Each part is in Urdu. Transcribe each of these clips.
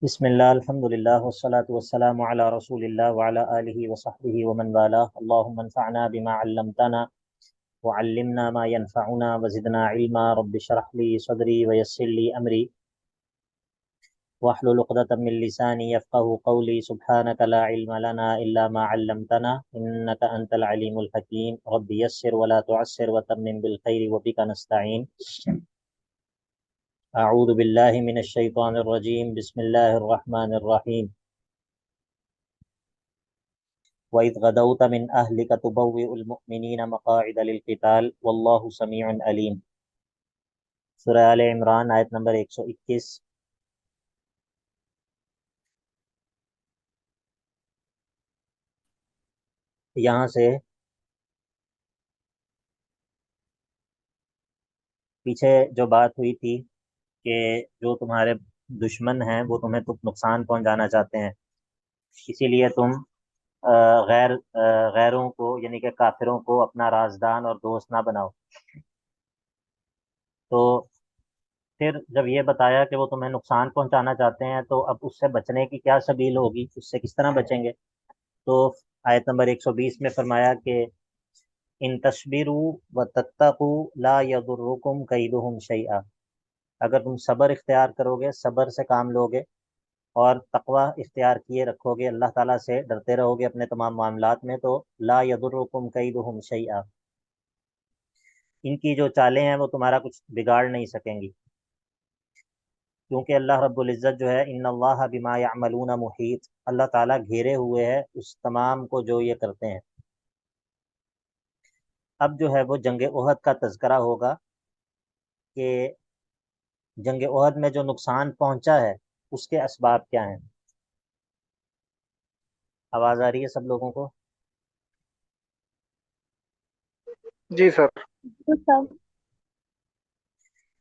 بسم الله الحمد لله والصلاة والسلام على رسول الله وعلى آله وصحبه ومن والاه اللهم انفعنا بما علمتنا وعلمنا ما ينفعنا وزدنا علما رب اشرح لي صدري ويسر لي أمري واحلل عقدة من لساني يفقه قولي سبحانك لا علم لنا إلا ما علمتنا إنك أنت العليم الحكيم رب يسر ولا تعسر وتمم بالخير وبك نستعين أعوذ بالله من الشيطان الرجيم بسم الله الرحمن الرحيم وَإِذْ غَدَوْتَ مِنْ أَهْلِكَ تُبَوِّئُ الْمُؤْمِنِينَ مَقَاعِدَ لِلْقِتَالِ وَاللَّهُ سَمِيعٌ عَلِيمٌ۔ سورہ آل عمران آیت نمبر 121۔ یہاں سے پیچھے جو بات ہوئی تھی کہ جو تمہارے دشمن ہیں وہ تمہیں نقصان پہنچانا چاہتے ہیں، اسی لیے تم غیروں کو یعنی کہ کافروں کو اپنا رازدان اور دوست نہ بناؤ۔ تو پھر جب یہ بتایا کہ وہ تمہیں نقصان پہنچانا چاہتے ہیں تو اب اس سے بچنے کی کیا سبیل ہوگی، اس سے کس طرح بچیں گے؟ تو آیت نمبر 120 میں فرمایا کہ ان تصبروا وتتقوا لا یضرکم کیدہم شیئا، اگر تم صبر اختیار کرو گے، صبر سے کام لوگے اور تقوی اختیار کیے رکھو گے، اللہ تعالیٰ سے ڈرتے رہو گے اپنے تمام معاملات میں، تو لا یضرکم کیدہم شیئا، ان کی جو چالیں ہیں وہ تمہارا کچھ بگاڑ نہیں سکیں گی، کیونکہ اللہ رب العزت جو ہے ان اللہ بما یعملون محیط، اللہ تعالیٰ گھیرے ہوئے ہے اس تمام کو جو یہ کرتے ہیں۔ اب جو ہے وہ جنگ احد کا تذکرہ ہوگا کہ جنگ احد میں جو نقصان پہنچا ہے اس کے اسباب کیا ہیں۔ آواز آ رہی ہے سب لوگوں کو؟ جی سر۔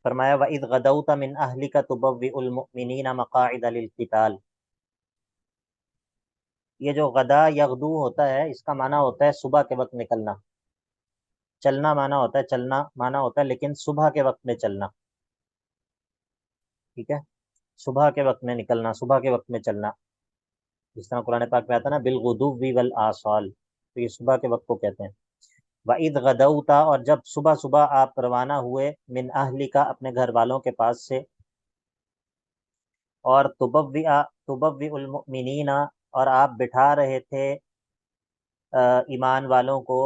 فرمایا وَإِذْ غَدَوْتَ مِنْ أَهْلِكَ تُبَوِّئُ الْمُؤْمِنِينَ مَقَاعِدَ لِلْقِتَالِ، یہ جو غدا یغدو ہوتا ہے اس کا معنی ہوتا ہے صبح کے وقت نکلنا، چلنا معنی ہوتا ہے، چلنا معنی ہوتا ہے لیکن صبح کے وقت میں چلنا، ٹھیک ہے، صبح کے وقت میں نکلنا، صبح کے وقت میں چلنا، جس طرح قرآن پاک میں آتا ہے نا بالغدو والآصال، تو یہ صبح کے وقت کو کہتے ہیں۔ وَإِذْ غَدَوْتَ، اور جب صبح صبح آپ روانہ ہوئے، من اہلک، اپنے گھر والوں کے پاس سے، اور تبوئ المؤمنین، اور آپ بٹھا رہے تھے ایمان والوں کو،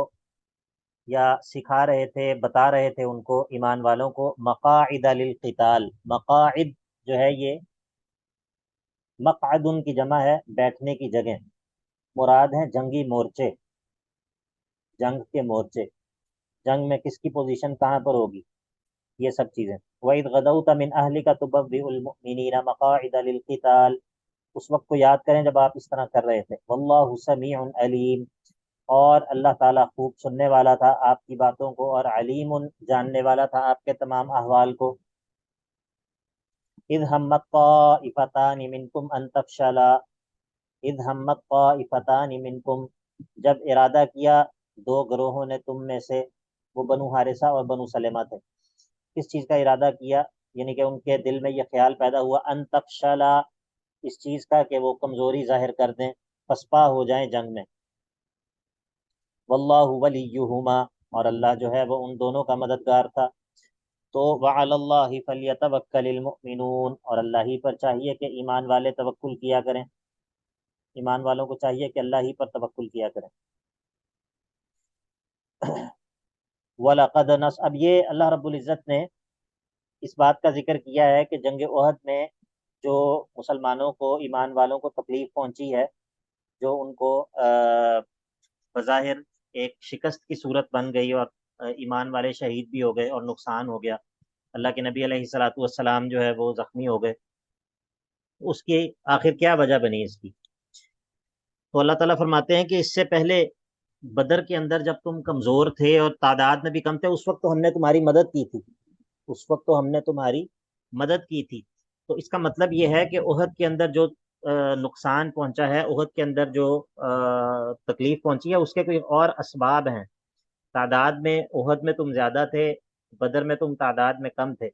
یا سکھا رہے تھے، بتا رہے تھے ان کو، ایمان والوں کو، مقاعد للقتال، مقاعد جو ہے یہ مقعد کی جمع ہے بیٹھنے کی جگہ، مراد ہیں جنگی مورچے، جنگ کے مورچے، جنگ میں کس کی پوزیشن کہاں پر ہوگی، یہ سب چیزیں۔ وَإِذْ غَدَوْتَ مِنْ أَهْلِكَ تُبَوِّئُ الْمُؤْمِنِينَ مَقَاعِدَ لِلْقِتَالِ، اس وقت کو یاد کریں جب آپ اس طرح کر رہے تھے۔ وَاللَّهُ سَمِيعٌ عَلِيمٌ، اور اللہ تعالیٰ خوب سننے والا تھا آپ کی باتوں کو، اور علیم جاننے والا تھا آپ کے تمام احوال کو۔ اذ ہمت طائفتان منکم ان تفشلا، اذ ہمت طائفتان منکم، جب ارادہ کیا دو گروہوں نے تم میں سے، وہ بنو حارثہ اور بنو سلمہ تھے، کس چیز کا ارادہ کیا، یعنی کہ ان کے دل میں یہ خیال پیدا ہوا ان تفشلا، اس چیز کا کہ وہ کمزوری ظاہر کر دیں، پسپا ہو جائیں جنگ میں۔ واللہ ولیہما، اور اللہ جو ہے وہ ان دونوں کا مددگار تھا۔ تو وعلی اللہ فلیتوکل المؤمنون، اور اللہ ہی پر چاہیے کہ ایمان والے توکل کیا کریں، ایمان والوں کو چاہیے کہ اللہ ہی پر توکل کیا کریں۔ وَلَقَدْ نَصْرَ، اب یہ اللہ رب العزت نے اس بات کا ذکر کیا ہے کہ جنگ احد میں جو مسلمانوں کو، ایمان والوں کو تکلیف پہنچی ہے، جو ان کو بظاہر ایک شکست کی صورت بن گئی اور ایمان والے شہید بھی ہو گئے اور نقصان ہو گیا، اللہ کے نبی علیہ الصلاۃ والسلام جو ہے وہ زخمی ہو گئے، اس کی آخر کیا وجہ بنی اس کی؟ تو اللہ تعالیٰ فرماتے ہیں کہ اس سے پہلے بدر کے اندر جب تم کمزور تھے اور تعداد میں بھی کم تھے، اس وقت تو ہم نے تمہاری مدد کی تھی، اس وقت تو ہم نے تمہاری مدد کی تھی۔ تو اس کا مطلب یہ ہے کہ احد کے اندر جو نقصان پہنچا ہے، احد کے اندر جو تکلیف پہنچی ہے، اس کے کوئی اور اسباب ہیں۔ تعداد میں احد میں تم زیادہ تھے، بدر میں تم تعداد میں کم تھے،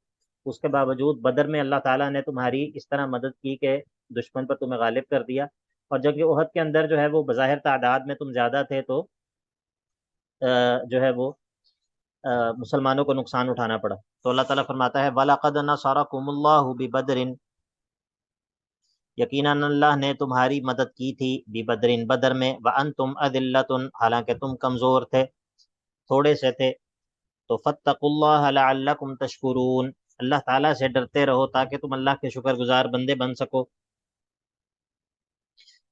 اس کے باوجود بدر میں اللہ تعالیٰ نے تمہاری اس طرح مدد کی کہ دشمن پر تمہیں غالب کر دیا، اور جنگ احد کے اندر جو ہے وہ بظاہر تعداد میں تم زیادہ تھے، تو جو ہے وہ مسلمانوں کو نقصان اٹھانا پڑا۔ تو اللہ تعالیٰ فرماتا ہے وَلَقَدْ نَصَرَكُمُ اللَّهُ بِبَدْرٍ، یقیناً اللہ نے تمہاری مدد کی تھی بِبَدْرٍ، بدر میں، وَأَنْتُمْ أَذِلَّةٌ، حالانکہ تم کمزور تھے، تھوڑے سے تھے، تو فَاتَّقُوا اللَّهَ لَعَلَّكُمْ تَشْكُرُونَ، اللہ تعالیٰ سے ڈرتے رہو تاکہ تم اللہ کے شکر گزار بندے بن سکو۔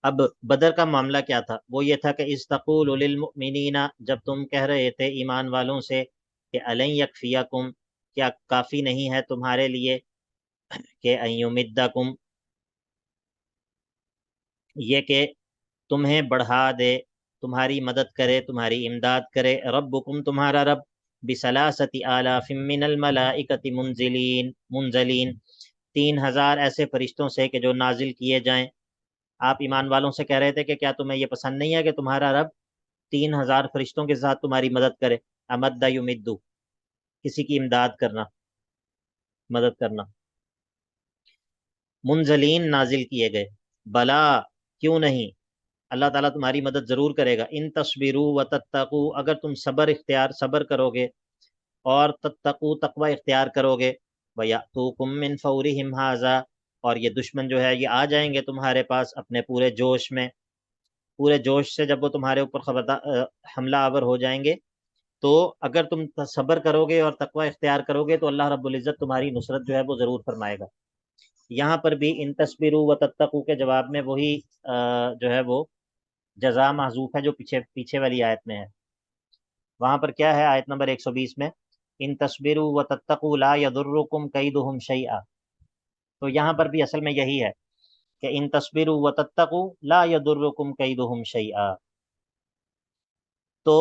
اب بدر کا معاملہ کیا تھا؟ وہ یہ تھا کہ اذ تقول للمؤمنین، جب تم کہہ رہے تھے ایمان والوں سے کہ الن یکفیکم، کیا کافی نہیں ہے تمہارے لیے، کہ ان یمدکم، یہ کہ تمہیں بڑھا دے، تمہاری مدد کرے، تمہاری امداد کرے، ربکم، تمہارا رب، بثلاثۃ آلاف من الملائکۃ منزلین، 3000 ایسے فرشتوں سے کہ جو نازل کیے جائیں۔ آپ ایمان والوں سے کہہ رہے تھے کہ کیا تمہیں یہ پسند نہیں ہے کہ تمہارا رب 3000 فرشتوں کے ساتھ تمہاری مدد کرے، امد یمدو، کسی کی امداد کرنا، مدد کرنا، منزلین، نازل کیے گئے، بلا، کیوں نہیں، اللہ تعالیٰ تمہاری مدد ضرور کرے گا، ان تصبروا وتتقوا، اگر تم صبر کرو گے اور تتقوا، تقوی اختیار کرو گے، وَيَأْتُوكُم مِّن فَوْرِهِمْ هَٰذَا، اور یہ دشمن جو ہے یہ آ جائیں گے تمہارے پاس اپنے پورے جوش میں، پورے جوش سے جب وہ تمہارے اوپر حملہ آور ہو جائیں گے، تو اگر تم صبر کرو گے اور تقوی اختیار کرو گے تو اللہ رب العزت تمہاری نصرت جو ہے وہ ضرور فرمائے گا۔ یہاں پر بھی ان تصبروا وتتقوا کے جواب میں وہی جو ہے وہ جزا محذوف ہے جو پیچھے والی آیت میں ہے۔ وہاں پر کیا ہے آیت نمبر 120 میں، ان تصبروا وتتقوا لا یضرکم کیدہم شیئا، تو یہاں پر بھی اصل میں یہی ہے کہ ان تصبروا وتتقوا لا یضرکم کیدہم شیئا، تو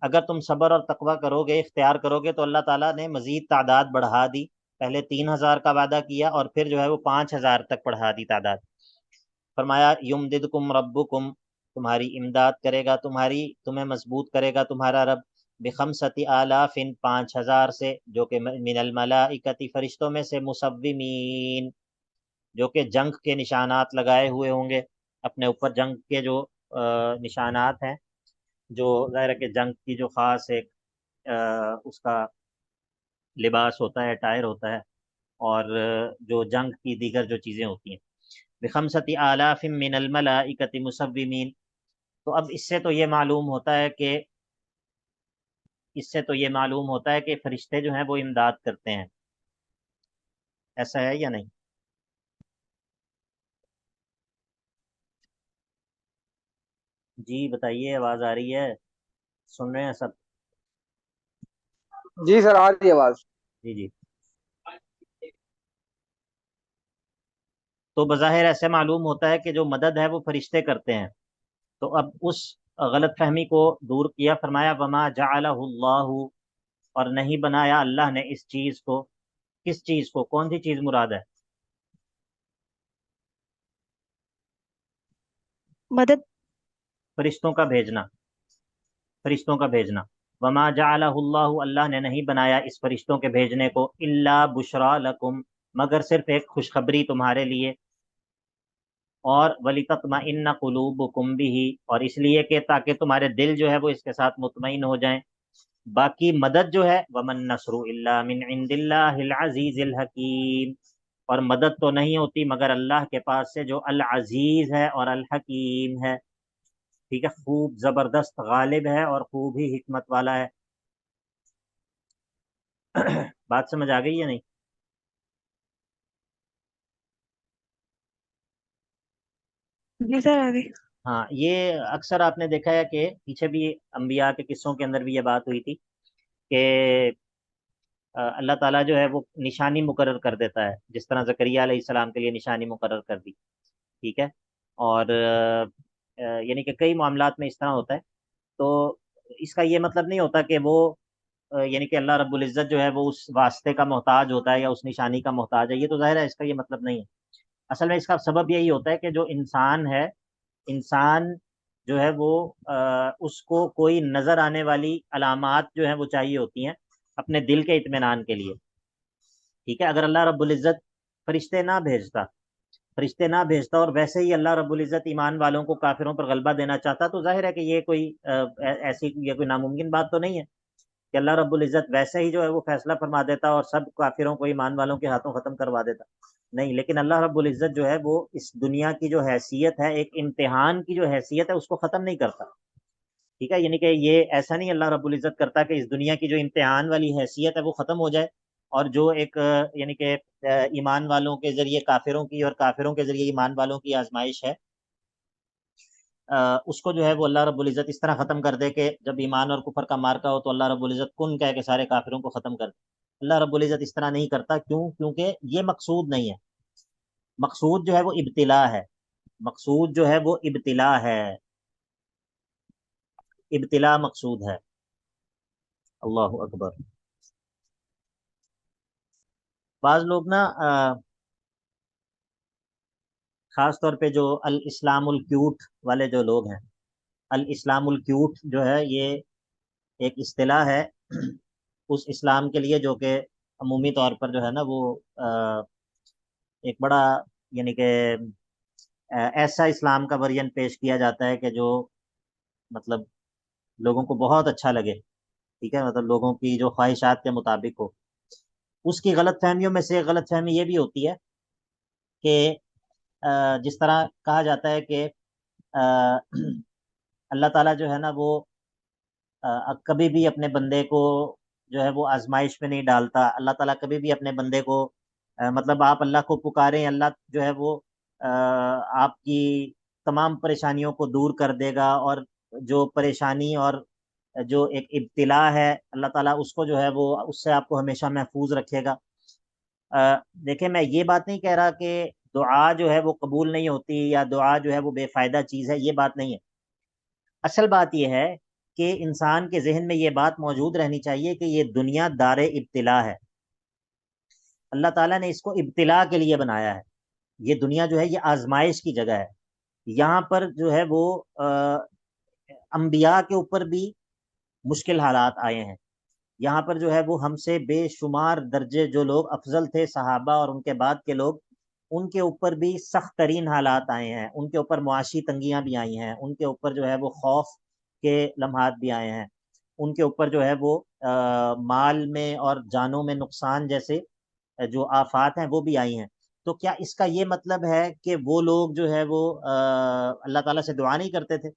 اگر تم صبر اور تقوی کرو گے، اختیار کرو گے، تو اللہ تعالیٰ نے مزید تعداد بڑھا دی، پہلے 3000 کا وعدہ کیا اور پھر جو ہے وہ 5000 تک بڑھا دی تعداد۔ فرمایا یمددکم ربکم، تمہاری امداد کرے گا، تمہیں مضبوط کرے گا تمہارا رب، بخمسۃ آلاف، 5000 سے، جو کہ من الملائکۃ، فرشتوں میں سے، مصومین، جو کہ جنگ کے نشانات لگائے ہوئے ہوں گے اپنے اوپر، جنگ کے جو نشانات ہیں، جو ظاہر ہے کہ جنگ کی جو خاص ایک اس کا لباس ہوتا ہے، ٹائر ہوتا ہے، اور جو جنگ کی دیگر جو چیزیں ہوتی ہیں، بخمسۃ آلاف من الملائکۃ مصومین، تو اب اس سے تو یہ معلوم ہوتا ہے کہ فرشتے جو ہیں وہ امداد کرتے ہیں، ایسا ہے یا نہیں؟ جی بتائیے، آواز آ رہی ہے؟ سن رہے ہیں سب؟ جی سر، آ رہی ہے آواز۔ جی جی، تو بظاہر ایسے معلوم ہوتا ہے کہ جو مدد ہے وہ فرشتے کرتے ہیں، تو اب اس غلط فہمی کو دور کیا، فرمایا وما جعلہ اللہ، اور نہیں بنایا اللہ نے اس چیز کو، کس چیز کو، کون سی چیز مراد ہے؟ مدد، فرشتوں کا بھیجنا، فرشتوں کا بھیجنا، وما جعلہ اللہ، اللہ نے نہیں بنایا اس فرشتوں کے بھیجنے کو، الا بشرا لکم، مگر صرف ایک خوشخبری تمہارے لیے، اور وَلِتَطْمَئِنَّ قُلُوبُكُمْ بِهِ، اور اس لیے کہ تاکہ تمہارے دل جو ہے وہ اس کے ساتھ مطمئن ہو جائیں۔ باقی مدد جو ہے وَمَن نَّصْرُ إِلَّا مِنْ عِنْدِ اللَّهِ الْعَزِيزِ الْحَكِيمِ، اور مدد تو نہیں ہوتی مگر اللہ کے پاس سے جو العزیز ہے اور الحکیم ہے، ٹھیک ہے، خوب زبردست غالب ہے اور خوب ہی حکمت والا ہے۔ بات سمجھ آ گئی یا نہیں؟ جی سر آگے۔ ہاں، یہ اکثر آپ نے دیکھا ہے کہ پیچھے بھی انبیاء کے قصوں کے اندر بھی یہ بات ہوئی تھی کہ اللہ تعالیٰ جو ہے وہ نشانی مقرر کر دیتا ہے، جس طرح زکریا علیہ السلام کے لیے نشانی مقرر کر دی، ٹھیک ہے، اور یعنی کہ کئی معاملات میں اس طرح ہوتا ہے، تو اس کا یہ مطلب نہیں ہوتا کہ وہ یعنی کہ اللہ رب العزت جو ہے وہ اس واسطے کا محتاج ہوتا ہے یا اس نشانی کا محتاج ہے، یہ تو ظاہر ہے اس کا یہ مطلب نہیں ہے۔ اصل میں اس کا سبب یہی ہوتا ہے کہ جو انسان ہے، انسان جو ہے وہ اس کو کوئی نظر آنے والی علامات جو ہیں وہ چاہیے ہوتی ہیں اپنے دل کے اطمینان کے لیے، ٹھیک ہے، اگر اللہ رب العزت فرشتے نہ بھیجتا فرشتے نہ بھیجتا اور ویسے ہی اللہ رب العزت ایمان والوں کو کافروں پر غلبہ دینا چاہتا، تو ظاہر ہے کہ یہ کوئی ایسی یہ کوئی ناممکن بات تو نہیں ہے کہ اللہ رب العزت ویسے ہی جو ہے وہ فیصلہ فرما دیتا اور سب کافروں کو ایمان والوں کے ہاتھوں ختم کروا دیتا، نہیں، لیکن اللہ رب العزت جو ہے وہ اس دنیا کی جو حیثیت ہے، ایک امتحان کی جو حیثیت ہے، اس کو ختم نہیں کرتا، ٹھیک ہے، یعنی کہ یہ ایسا نہیں اللہ رب العزت کرتا کہ اس دنیا کی جو امتحان والی حیثیت ہے وہ ختم ہو جائے، اور جو ایک یعنی کہ ایمان والوں کے ذریعے کافروں کی اور کافروں کے ذریعے ایمان والوں کی آزمائش ہے، اس کو جو ہے وہ اللہ رب العزت اس طرح ختم کر دے کہ جب ایمان اور کفر کا مارکا ہو تو اللہ رب العزت کن کہہ کے سارے کافروں کو ختم کر دے۔ اللہ رب العزت اس طرح نہیں کرتا، کیوں؟ کیونکہ یہ مقصود نہیں ہے، مقصود جو ہے وہ ابتلا ہے، مقصود جو ہے وہ ابتلا ہے، ابتلا مقصود ہے۔ اللہ اکبر۔ بعض لوگ نا خاص طور پہ جو الاسلام الکیوٹ والے جو لوگ ہیں، الاسلام الکیوٹ جو ہے یہ ایک اصطلاح ہے اس اسلام کے لیے جو کہ عمومی طور پر جو ہے نا وہ ایک بڑا یعنی کہ ایسا اسلام کا ورژن پیش کیا جاتا ہے کہ جو مطلب لوگوں کو بہت اچھا لگے، ٹھیک ہے، مطلب لوگوں کی جو خواہشات کے مطابق ہو۔ اس کی غلط فہمیوں میں سے ایک غلط فہمی یہ بھی ہوتی ہے کہ جس طرح کہا جاتا ہے کہ اللہ تعالیٰ جو ہے نا وہ کبھی بھی اپنے بندے کو جو ہے وہ آزمائش میں نہیں ڈالتا، اللہ تعالیٰ کبھی بھی اپنے بندے کو مطلب آپ اللہ کو پکاریں، اللہ جو ہے وہ آپ کی تمام پریشانیوں کو دور کر دے گا، اور جو پریشانی اور جو ایک ابتلا ہے اللہ تعالیٰ اس کو جو ہے وہ اس سے آپ کو ہمیشہ محفوظ رکھے گا۔ دیکھیں، میں یہ بات نہیں کہہ رہا کہ دعا جو ہے وہ قبول نہیں ہوتی یا دعا جو ہے وہ بے فائدہ چیز ہے، یہ بات نہیں ہے۔ اصل بات یہ ہے کہ انسان کے ذہن میں یہ بات موجود رہنی چاہیے کہ یہ دنیا دار ابتلا ہے، اللہ تعالیٰ نے اس کو ابتلا کے لیے بنایا ہے، یہ دنیا جو ہے یہ آزمائش کی جگہ ہے، یہاں پر جو ہے وہ انبیاء کے اوپر بھی مشکل حالات آئے ہیں، یہاں پر جو ہے وہ ہم سے بے شمار درجے جو لوگ افضل تھے صحابہ اور ان کے بعد کے لوگ، ان کے اوپر بھی سخت ترین حالات آئے ہیں، ان کے اوپر معاشی تنگیاں بھی آئی ہیں، ان کے اوپر جو ہے وہ خوف کے لمحات بھی آئے ہیں، ان کے اوپر جو ہے وہ مال میں اور جانوں میں نقصان جیسے جو آفات ہیں وہ بھی آئی ہیں۔ تو کیا اس کا یہ مطلب ہے کہ وہ لوگ جو ہے وہ اللہ تعالیٰ سے دعا نہیں کرتے تھے،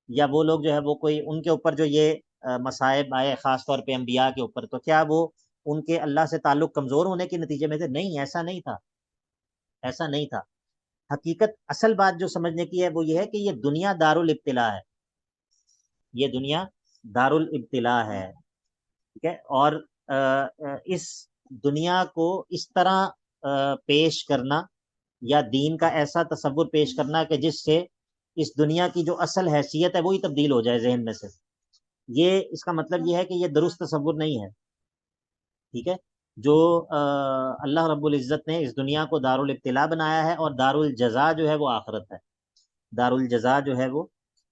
یا وہ لوگ جو ہے وہ کوئی ان کے اوپر جو یہ مصائب آئے خاص طور پہ انبیاء کے اوپر، تو کیا وہ ان کے اللہ سے تعلق کمزور ہونے کے نتیجے میں تھے؟ نہیں، ایسا نہیں تھا، ایسا نہیں تھا۔ حقیقت اصل بات جو سمجھنے کی ہے وہ یہ ہے کہ یہ دنیا دار الابتلا ہے، یہ دنیا دار الابتلا ہے، ٹھیک ہے، اور اس دنیا کو اس طرح پیش کرنا یا دین کا ایسا تصور پیش کرنا کہ جس سے اس دنیا کی جو اصل حیثیت ہے وہی تبدیل ہو جائے ذہن میں سے، یہ اس کا مطلب یہ ہے کہ یہ درست تصور نہیں ہے، ٹھیک ہے۔ جو اللہ رب العزت نے اس دنیا کو دار الابتلا بنایا ہے، اور دار الجزا جو ہے وہ آخرت ہے، دار الجزا جو ہے وہ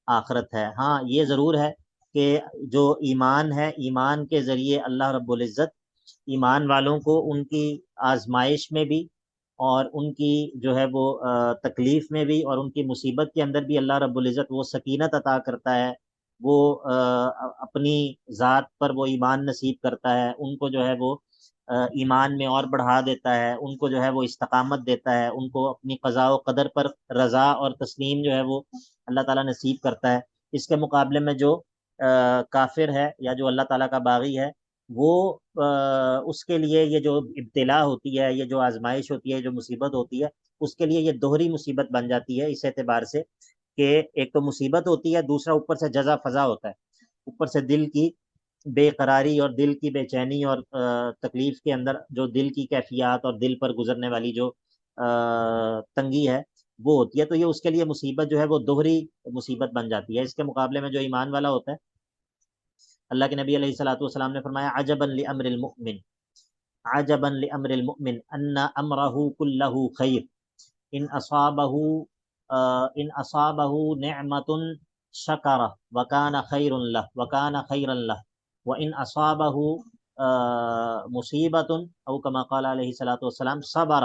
آخرت ہے۔ ہاں، یہ ضرور ہے کہ جو ایمان ہے، ایمان کے ذریعے اللہ رب العزت ایمان والوں کو ان کی آزمائش میں بھی اور ان کی جو ہے وہ تکلیف میں بھی اور ان کی مصیبت کے اندر بھی اللہ رب العزت وہ سکینت عطا کرتا ہے، وہ اپنی ذات پر وہ ایمان نصیب کرتا ہے، ان کو جو ہے وہ ایمان میں اور بڑھا دیتا ہے، ان کو جو ہے وہ استقامت دیتا ہے، ان کو اپنی قضاء و قدر پر رضا اور تسلیم جو ہے وہ اللہ تعالیٰ نصیب کرتا ہے۔ اس کے مقابلے میں جو کافر ہے یا جو اللہ تعالیٰ کا باغی ہے، وہ اس کے لیے یہ جو ابتلا ہوتی ہے، یہ جو آزمائش ہوتی ہے، جو مصیبت ہوتی ہے، اس کے لیے یہ دوہری مصیبت بن جاتی ہے، اس اعتبار سے کہ ایک تو مصیبت ہوتی ہے، دوسرا اوپر سے جزا فضا ہوتا ہے، اوپر سے دل کی بے قراری اور دل کی بے چینی اور تکلیف کے اندر جو دل کی کیفیات اور دل پر گزرنے والی جو تنگی ہے وہ ہوتی ہے، تو یہ اس کے لیے مصیبت جو ہے وہ دوہری مصیبت بن جاتی ہے۔ اس کے مقابلے میں جو ایمان والا ہوتا ہے، اللہ کے نبی علیہ الصلوۃ والسلام نے فرمایا عجبا لامر المؤمن، عجبا لامر المؤمن ان امره كله خیر، ان اصابه نعمت شکر وکان خیر له وکان خیرا له وان اصابه مصیبت او کما قال علیہ الصلوۃ والسلام صبر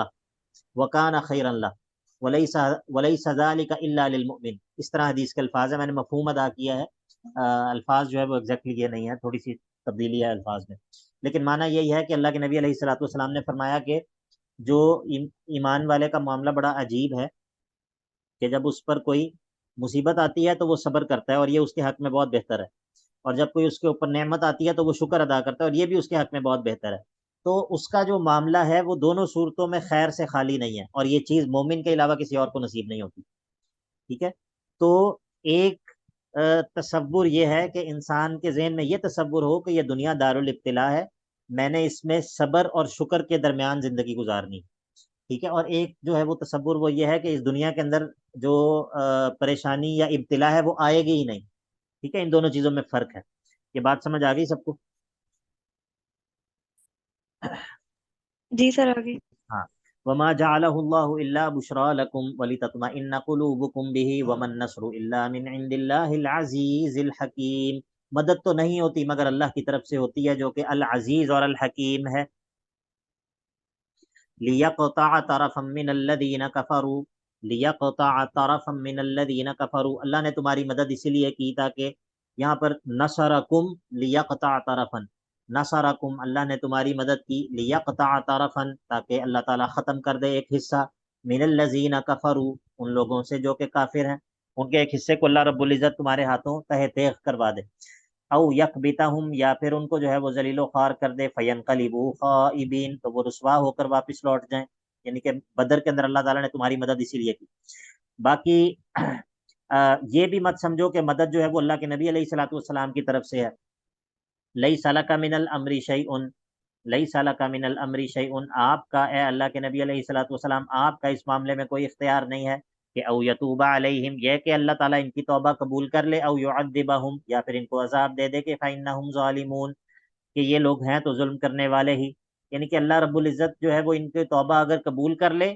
وکان خیرا له۔ وَلَيْسَ ذَلِكَ إِلَّا لِلْمُؤْمِنِ، اس طرح حدیث کے الفاظ ہیں، میں نے مفہوم ادا کیا ہے، الفاظ جو ہے وہ ایگزیکٹلی یہ نہیں ہے، تھوڑی سی تبدیلی ہے الفاظ میں، لیکن معنی یہی ہے کہ اللہ کے نبی علیہ الصلوۃ والسلام نے فرمایا کہ جو ایمان والے کا معاملہ بڑا عجیب ہے کہ جب اس پر کوئی مصیبت آتی ہے تو وہ صبر کرتا ہے، اور یہ اس کے حق میں بہت بہتر ہے، اور جب کوئی اس کے اوپر نعمت آتی ہے تو وہ شکر ادا کرتا ہے، اور یہ بھی اس کے حق میں بہت بہتر ہے۔ تو اس کا جو معاملہ ہے وہ دونوں صورتوں میں خیر سے خالی نہیں ہے، اور یہ چیز مومن کے علاوہ کسی اور کو نصیب نہیں ہوتی، ٹھیک ہے؟ تو ایک تصور یہ ہے کہ انسان کے ذہن میں یہ تصور ہو کہ یہ دنیا دارالابتلاء ہے، میں نے اس میں صبر اور شکر کے درمیان زندگی گزارنی، ٹھیک ہے؟ اور ایک جو ہے وہ تصور وہ یہ ہے کہ اس دنیا کے اندر جو پریشانی یا ابتلا ہے وہ آئے گی ہی نہیں، ٹھیک ہے؟ ان دونوں چیزوں میں فرق ہے۔ یہ بات سمجھ آ گئی سب کو؟ جی سر آگے۔ ہاں، وما جعله الله الا بشرى لكم ولتطمئن قلوبكم به وما النصر الا من عند الله العزيز الحكيم، مدد تو نہیں ہوتی مگر اللہ کی طرف سے ہوتی ہے جو کہ العزیز اور الحکیم ہے۔ لِيَقْطَعَ طَرَفًا مِّنَ الَّذِينَ كَفَرُوا لِيَقْطَعَ طَرَفًا مِّنَ الَّذِينَ كَفَرُوا، اللہ نے تمہاری مدد اسی لیے کی تاکہ، یہاں پر نصرکم لیقطع طرفا، نصرکم اللہ نے تمہاری مدد کی، لیقطع طرفا تاکہ اللہ تعالیٰ ختم کر دے ایک حصہ، من الذین کفروا ان لوگوں سے جو کہ کافر ہیں، ان کے ایک حصے کو اللہ رب العزت تمہارے ہاتھوں تہ تیغ کروا دے، او یکبتہم یا پھر ان کو جو ہے وہ ذلیل و خوار کر دے، فینقلبوا خائبین تو وہ رسوا ہو کر واپس لوٹ جائیں، یعنی کہ بدر کے اندر اللہ تعالیٰ نے تمہاری مدد اسی لیے کی۔ باقی یہ بھی مت سمجھو کہ مدد جو ہے وہ اللہ کے نبی علیہ الصلوۃ والسلام کی طرف سے ہے، لیس لک من الامر شیء، لیس لک من الامر شیء، آپ کا اے اللہ کے نبی علیہ الصلوۃ والسلام آپ کا اس معاملے میں کوئی اختیار نہیں ہے کہ او یتوب علیہم، یہ کہ اللہ تعالیٰ ان کی توبہ قبول کر لے، او یعذبہم یا پھر ان کو عذاب دے دے کہ فإنہم ظالمون کہ یہ لوگ ہیں تو ظلم کرنے والے ہی، یعنی کہ اللہ رب العزت جو ہے وہ ان کے توبہ اگر قبول کر لے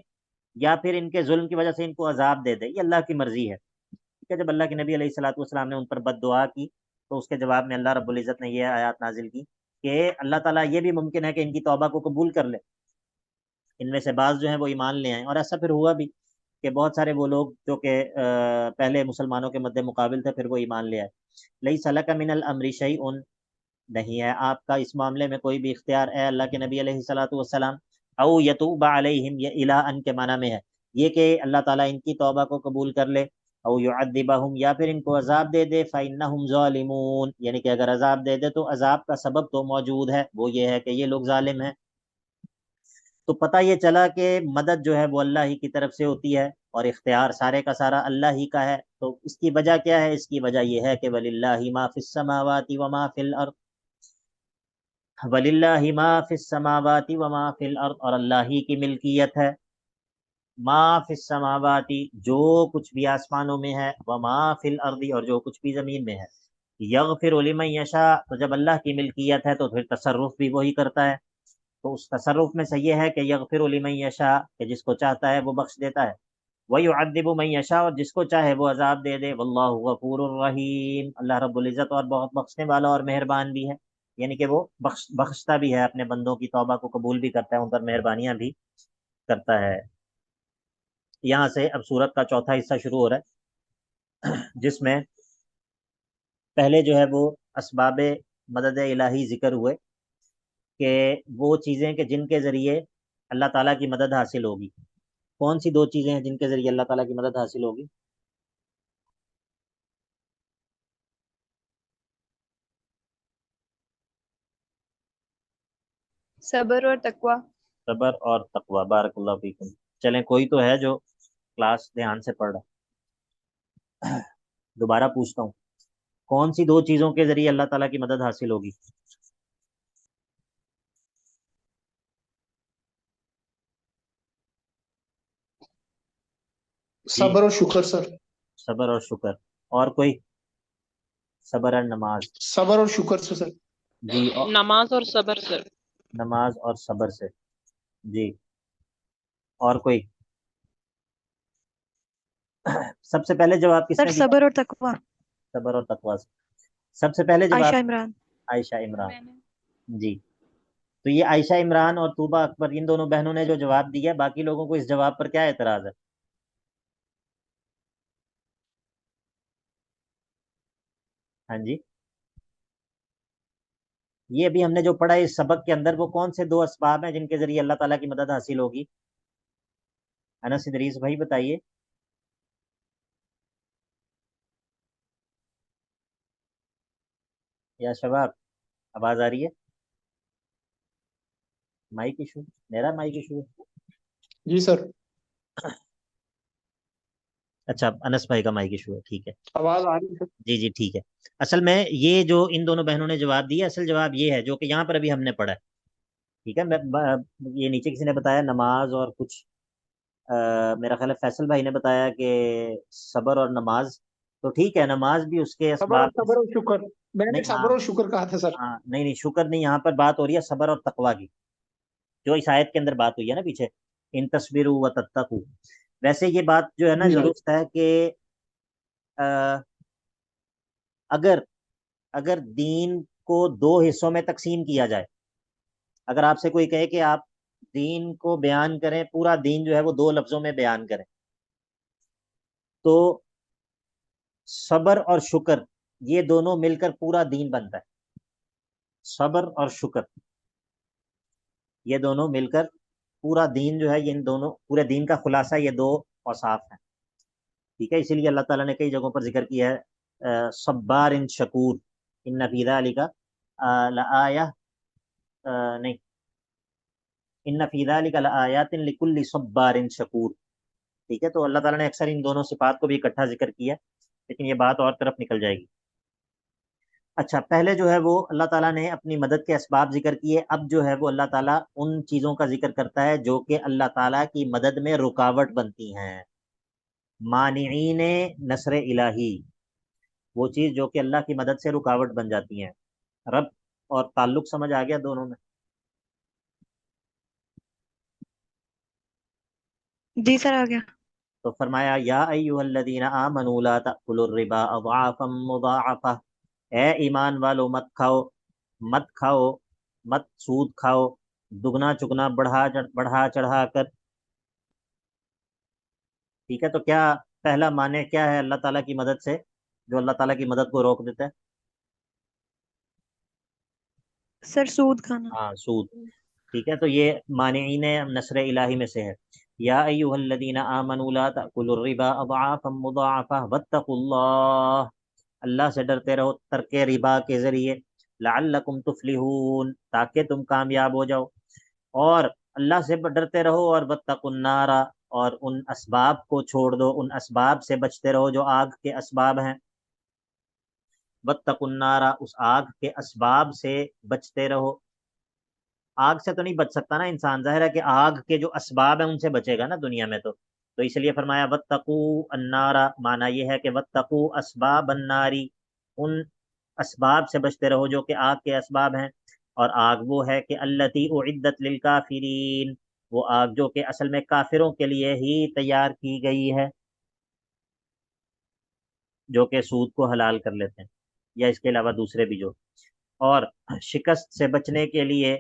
یا پھر ان کے ظلم کی وجہ سے ان کو عذاب دے دے، یہ اللہ کی مرضی ہے، ٹھیک ہے؟ جب اللہ کے نبی علیہ الصلوۃ والسلام نے ان پر بد دعا کی تو اس کے جواب میں اللہ رب العزت نے یہ آیات نازل کی کہ اللہ تعالیٰ یہ بھی ممکن ہے کہ ان کی توبہ کو قبول کر لے، ان میں سے بعض جو ہیں وہ ایمان لے آئیں، اور ایسا پھر ہوا بھی کہ بہت سارے وہ لوگ جو کہ پہلے مسلمانوں کے مد مقابل تھے پھر وہ ایمان لے آئے۔ لیس لک من الامر شیء، نہیں ہے آپ کا اس معاملے میں کوئی بھی اختیار اے اللہ کے نبی علیہ الصلوۃ والسلام، او یتوب علیہم، یہ الی ان کے معنی میں ہے، یہ کہ اللہ تعالیٰ ان کی توبہ کو قبول کر لے، او یعذبہم یا پھر ان کو عذاب دے دے، فإنہم ظالمون یعنی کہ اگر عذاب دے دے تو عذاب کا سبب تو موجود ہے، وہ یہ ہے کہ یہ لوگ ظالم ہیں۔ تو پتہ یہ چلا کہ مدد جو ہے وہ اللہ ہی کی طرف سے ہوتی ہے، اور اختیار سارے کا سارا اللہ ہی کا ہے۔ تو اس کی وجہ کیا ہے؟ اس کی وجہ یہ ہے کہ وَلِلَّهِ مَا فِي السَّمَاوَاتِ وَمَا فِي الْأَرْضِ، وَلِلَّهِ مَا فِي السَّمَاوَاتِ وَمَا فِي الْأَرْضِ، اور اللہ ہی کی ملکیت ہے، ما فی السماوات جو کچھ بھی آسمانوں میں ہے، وما فی الارض اور جو کچھ بھی زمین میں ہے، یغفر لمن یشاء تو جب اللہ کی ملکیت ہے تو پھر تصرف بھی وہی کرتا ہے، تو اس تصرف میں سے یہ ہے کہ یغفر لمن یشاء کہ جس کو چاہتا ہے وہ بخش دیتا ہے، ویعذب من یشاء اور جس کو چاہے وہ عذاب دے دے، واللہ غفور الرحیم اللہ رب العزت اور بہت بخشنے والا اور مہربان بھی ہے، یعنی کہ وہ بخشتا بھی ہے، اپنے بندوں کی توبہ کو قبول بھی کرتا ہے، ان پر مہربانیاں بھی کرتا ہے۔ یہاں سے اب سورت کا چوتھا حصہ شروع ہو رہا ہے جس میں پہلے جو ہے وہ اسباب مدد الہی ذکر ہوئے کہ وہ چیزیں کہ جن کے ذریعے اللہ تعالیٰ کی مدد حاصل ہوگی۔ کون سی دو چیزیں ہیں جن کے ذریعے اللہ تعالیٰ کی مدد حاصل ہوگی؟ صبر اور تقوی۔ صبر اور تقوی، بارک اللہ فیکم۔ چلیں کوئی تو ہے جو کلاس دھیان سے پڑھ رہا، دوبارہ پوچھتا ہوں، کون سی دو چیزوں کے ذریعے اللہ تعالیٰ کی مدد حاصل ہوگی؟ جی، صبر اور شکر سر۔ صبر اور شکر، اور کوئی؟ صبر اور نماز، صبر اور شکر سے سر۔ جی، نماز اور صبر سر۔ نماز اور صبر سے، جی، اور کوئی؟ سب سے پہلے جواب کس سر نے دیا؟ صبر اور تقوی۔ صبر اور تقوی سے۔ سب سے پہلے جواب عائشہ عمران۔ عائشہ عمران، میں نے جی۔ تو یہ عائشہ عمران اور طوبہ اکبر ان دونوں بہنوں نے جو جواب دیا، باقی لوگوں کو اس جواب پر کیا اعتراض ہے؟ ہاں جی، یہ ابھی ہم نے جو پڑھا ہے اس سبق کے اندر، وہ کون سے دو اسباب ہیں جن کے ذریعے اللہ تعالیٰ کی مدد حاصل ہوگی؟ انس ادریس بھائی بتائیے۔ یا شباب، آواز آ رہی ہے؟ مائک ایشو، میرا مائک ایشو ہے؟ جی سر، اچھا، انس بھائی کا مائک ایشو ہے، ٹھیک ہے، آواز آ رہی ہے سر؟ جی جی ٹھیک ہے۔ اصل میں یہ جو ان دونوں بہنوں نے جواب دیا، اصل جواب یہ ہے جو کہ یہاں پر ابھی ہم نے پڑھا ہے، ٹھیک ہے۔ یہ نیچے کسی نے بتایا نماز اور کچھ میرا خیال ہے فیصل بھائی نے بتایا کہ صبر اور نماز، تو ٹھیک ہے، نماز بھی اس کے صبر اور اسباب صبر اور شکر، میں نے نہیں، ہاں صبر اور شکر کہا تھا سر۔ ہاں، نہیں نہیں، شکر نہیں، یہاں پر بات ہو رہی ہے صبر اور تقوی کی، جو اس آیت کے اندر بات ہوئی ہے نا پیچھے، ان تصویروا وتتقوا۔ ویسے یہ بات جو ہے نا جی بھائی، درست ہے کہ اگر اگر دین کو دو حصوں میں تقسیم کیا جائے، اگر آپ سے کوئی کہے کہ آپ دین کو بیان کریں، پورا دین جو ہے وہ دو لفظوں میں بیان کریں، تو صبر اور شکر یہ دونوں مل کر پورا دین بنتا ہے۔ صبر اور شکر یہ دونوں مل کر پورا دین جو ہے، یہ ان دونوں پورے دین کا خلاصہ یہ دو اوصاف ہیں، ٹھیک ہے۔ اسی لیے اللہ تعالیٰ نے کئی جگہوں پر ذکر کیا ہے صبار ان شکور، ان فی ذالک لآیہ، نہیں، ان فی ذالک لآیات لکل صبار شکور، ٹھیک ہے۔ تو اللہ تعالیٰ نے اکثر ان دونوں صفات کو بھی اکٹھا ذکر کیا، لیکن یہ بات اور طرف نکل جائے گی۔ اچھا، پہلے جو ہے وہ اللہ تعالیٰ نے اپنی مدد کے اسباب ذکر کیے، اب جو ہے وہ اللہ تعالیٰ ان چیزوں کا ذکر کرتا ہے جو کہ اللہ تعالیٰ کی مدد میں رکاوٹ بنتی ہیں، مانعین نصر الہی، وہ چیز جو کہ اللہ کی مدد سے رکاوٹ بن جاتی ہیں۔ رب اور تعلق سمجھ آ گیا دونوں میں؟ جی سر آ گیا۔ تو فرمایا یا ایھا الذین آمنوا لا تأکلوا الربا اضعافا مضاعفہ، اے ایمان والو مت کھاؤ، مت کھاؤ، مت سود کھاؤ دگنا چگنا بڑھا چڑھا کر، ٹھیک ہے۔ تو کیا پہلا معنی کیا ہے اللہ تعالیٰ کی مدد سے، جو اللہ تعالیٰ کی مدد کو روک دیتا ہے؟ سر سود کھانا۔ ہاں، سود، ٹھیک ہے۔ تو یہ مانعین نصر الہی میں سے ہے۔ یا ایھا الذین آمنوا لا تأکلوا الربا اضعافا مضاعفہ واتقوا اللہ، اللہ سے ڈرتے رہو ترک ربا کے ذریعے، لعلکم تفلحون، تاکہ تم کامیاب ہو جاؤ، اور اللہ سے ڈرتے رہو، اور واتقوا النار، اور ان اسباب کو چھوڑ دو، ان اسباب سے بچتے رہو جو آگ کے اسباب ہیں، واتقوا النار، اس آگ کے اسباب سے بچتے رہو۔ آگ سے تو نہیں بچ سکتا نا انسان، ظاہر ہے کہ آگ کے جو اسباب ہیں ان سے بچے گا نا دنیا میں، تو اس لیے فرمایا واتقوا النار، معنی یہ ہے کہ واتقوا اسباب الناری، ان اسباب سے بچتے رہو جو کہ آگ کے اسباب ہیں، اور آگ وہ ہے کہ التی اعدت للکافرین، وہ آگ جو کہ اصل میں کافروں کے لیے ہی تیار کی گئی ہے، جو کہ سود کو حلال کر لیتے ہیں، یا اس کے علاوہ دوسرے بھی جو، اور شکست سے بچنے کے لیے،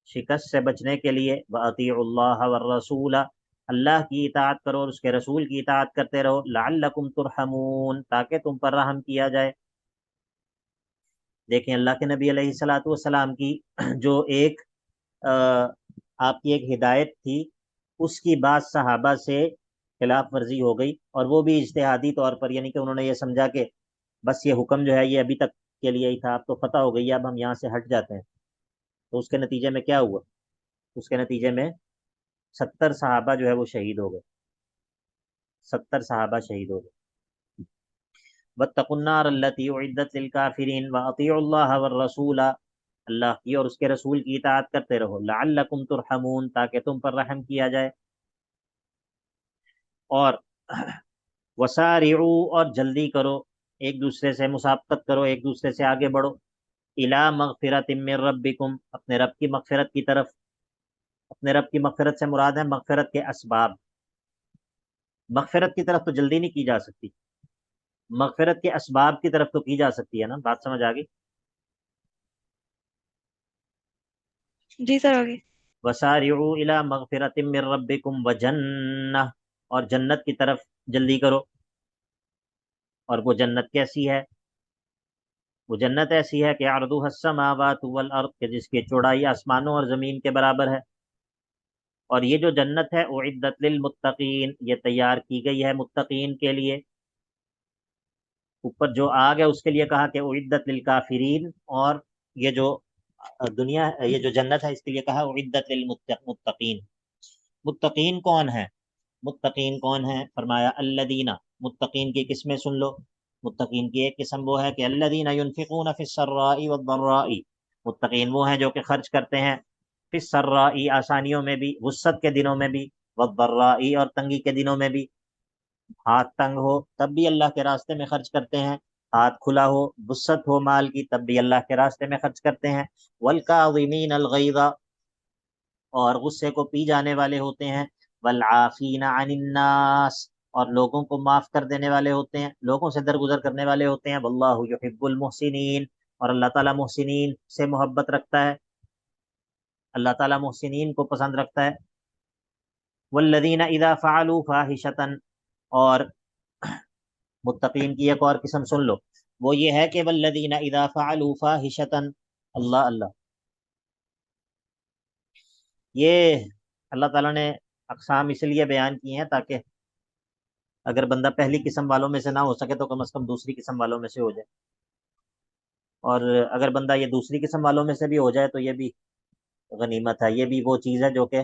شکست سے بچنے کے لیے وَأَطِيعُوا اللَّهَ وَالرَّسُولَ، اللہ کی اطاعت کرو اور اس کے رسول کی اطاعت کرتے رہو، لعلکم ترحمون، تاکہ تم پر رحم کیا جائے۔ دیکھیں اللہ کے نبی علیہ الصلوۃ والسلام کی جو ایک آپ کی ایک ہدایت تھی، اس کی بعض صحابہ سے خلاف ورزی ہو گئی، اور وہ بھی اجتہادی طور پر، یعنی کہ انہوں نے یہ سمجھا کہ بس یہ حکم جو ہے یہ ابھی تک کے لیے ہی تھا، اب تو فتح ہو گئی ہے، اب ہم یہاں سے ہٹ جاتے ہیں۔ تو اس کے نتیجے میں کیا ہوا؟ اس کے نتیجے میں 70 صحابہ جو ہے وہ شہید ہو گئے، 70 صحابہ شہید ہو گئے۔ واتقوا النار التي اعدت للكافرين واطيعوا الله والرسول، اللہ کی اور اس کے رسول کی اطاعت کرتے رہو، لعلکم ترحمون، تاکہ تم پر رحم کیا جائے، اور وسارعوا، اور جلدی کرو، ایک دوسرے سے مسابقت کرو، ایک دوسرے سے آگے بڑھو، الی مغفرت من ربکم، اپنے رب کی مغفرت کی طرف، اپنے رب کی مغفرت سے مراد ہے مغفرت کے اسباب، مغفرت کی طرف تو جلدی نہیں کی جا سکتی، مغفرت کے اسباب کی طرف تو کی جا سکتی ہے نا، بات سمجھ آ گئی؟ جی سر آگے۔ وسارعوا الی مغفرت من ربکم وجنہ، اور جنت کی طرف جلدی کرو، اور وہ جنت کیسی ہے؟ وہ جنت ایسی ہے کہ عرضها السماوات والارض، کہ جس کی چوڑائی آسمانوں اور زمین کے برابر ہے. اور یہ جو جنت ہے اعدت للمتقین، یہ تیار کی گئی ہے متقین کے لیے. اوپر جو آگ ہے اس کے لیے کہا کہ اعدت للکافرین، اور یہ جو دنیا، یہ جو جنت ہے اس کے لیے کہا اعدت للمتقین. متقین کون ہیں؟ متقین کون ہیں؟ فرمایا الذین، متقین کی قسمیں سن لو. متقین کی ایک قسم وہ ہے کہ الذین ينفقون فی السراء والضراء، متقین وہ ہیں جو کہ خرچ کرتے ہیں فی السراء، آسانیوں میں بھی، وسعت کے دنوں میں بھی، والضراء اور تنگی کے دنوں میں بھی. ہاتھ تنگ ہو تب بھی اللہ کے راستے میں خرچ کرتے ہیں، ہاتھ کھلا ہو، وسعت ہو مال کی، تب بھی اللہ کے راستے میں خرچ کرتے ہیں. والکاظمین الغیظ، اور غصے کو پی جانے والے ہوتے ہیں. والعافین عن الناس، اور لوگوں کو معاف کر دینے والے ہوتے ہیں، لوگوں سے درگزر کرنے والے ہوتے ہیں. واللہ یحب المحسنین، اور اللہ تعالیٰ محسنین سے محبت رکھتا ہے، اللہ تعالیٰ محسنین کو پسند رکھتا ہے. والذین اذا فعلوا فاحشۃ، اور متقین کی ایک اور قسم سن لو، وہ یہ ہے کہ والذین اذا فعلوا فاحشۃ، اللہ اللہ، یہ اللہ تعالیٰ نے اقسام اس لیے بیان کی ہیں تاکہ اگر بندہ پہلی قسم والوں میں سے نہ ہو سکے تو کم از کم دوسری قسم والوں میں سے ہو جائے، اور اگر بندہ یہ دوسری قسم والوں میں سے بھی ہو جائے تو یہ بھی غنیمت ہے. یہ بھی وہ چیز ہے جو کہ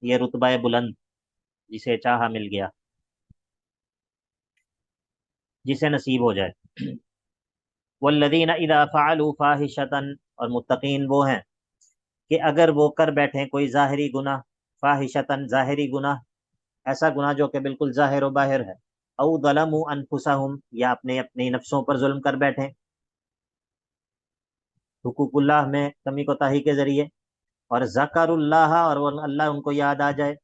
یہ رتبہ بلند جسے چاہا مل گیا، جسے نصیب ہو جائے. والذین اذا فعلوا فاحشۃ، اور متقین وہ ہیں کہ اگر وہ کر بیٹھیں کوئی ظاہری گناہ، فاحشۃ ظاہری گناہ، ایسا گناہ جو کہ بالکل ظاہر و باہر ہے، او ظلموا انفسہم، یا اپنی نفسوں پر ظلم کر بیٹھیں حقوق اللہ میں کمی کوتاہی کے ذریعے، اور ذکر اللہ، اور وہ اللہ ان کو یاد آ جائے،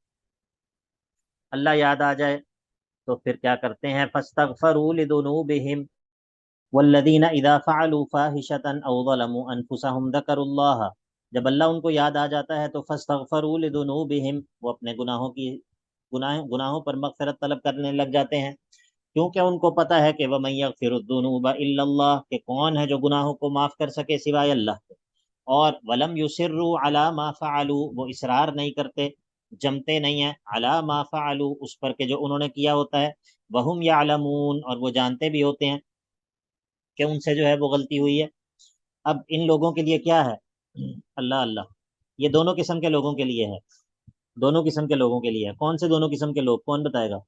اللہ یاد آ جائے، تو پھر کیا کرتے ہیں؟ فاستغفروا لذنوبہم، والذین اذا فعلوا فاحشۃ او ظلموا انفسہم ذکروا اللہ، جب اللہ ان کو یاد آ جاتا ہے تو فاستغفروا لذنوبہم، وہ اپنے گناہوں پر مغفرت طلب کرنے لگ جاتے ہیں، کیونکہ ان کو پتہ ہے کہ وَمَن يَغْفِرُ الذُّنُوبَ إِلَّا اللَّهُ، کہ کون ہے جو گناہوں کو معاف کر سکے سوائے اللہ کے. اور وَلَمْ يُصِرُّوا عَلَى مَا فَعَلُوا، وہ اصرار نہیں کرتے، جمتے نہیں ہیں، عَلَى مَا فَعَلُوا، اس پر کہ جو انہوں نے کیا ہوتا ہے، وَهُمْ يَعْلَمُونَ، اور وہ جانتے بھی ہوتے ہیں کہ ان سے جو ہے وہ غلطی ہوئی ہے. اب ان لوگوں کے لیے کیا ہے؟ اللہ اللہ، یہ دونوں قسم کے لوگوں کے لیے ہے، دونوں قسم کے لوگوں کے لیے ہے. کون سے دونوں قسم کے لوگ؟ کون بتائے گا؟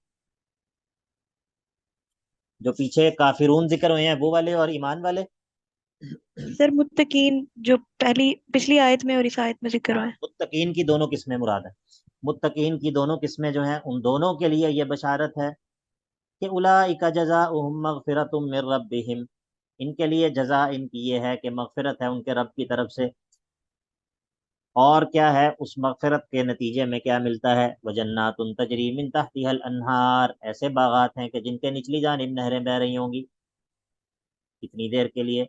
جو پیچھے کافرون ذکر ہوئے ہیں وہ والے اور ایمان والے؟ سر متقین جو پچھلی آیت میں اور اس آیت میں ذکر ہوا ہے. متقین کی دونوں قسمیں مراد ہیں، متقین کی دونوں قسمیں جو ہیں ان دونوں کے لیے یہ بشارت ہے کہ اولئک جزاؤہم مغفرۃ من ربہم، ان کے لیے جزا ان کی یہ ہے کہ مغفرت ہے ان کے رب کی طرف سے. اور کیا ہے اس مغفرت کے نتیجے میں کیا ملتا ہے؟ وجنات تجری من تحتها الانہار، ایسے باغات ہیں کہ جن کے نچلی جانب نہریں بہ رہی ہوں گی. کتنی دیر کے لیے؟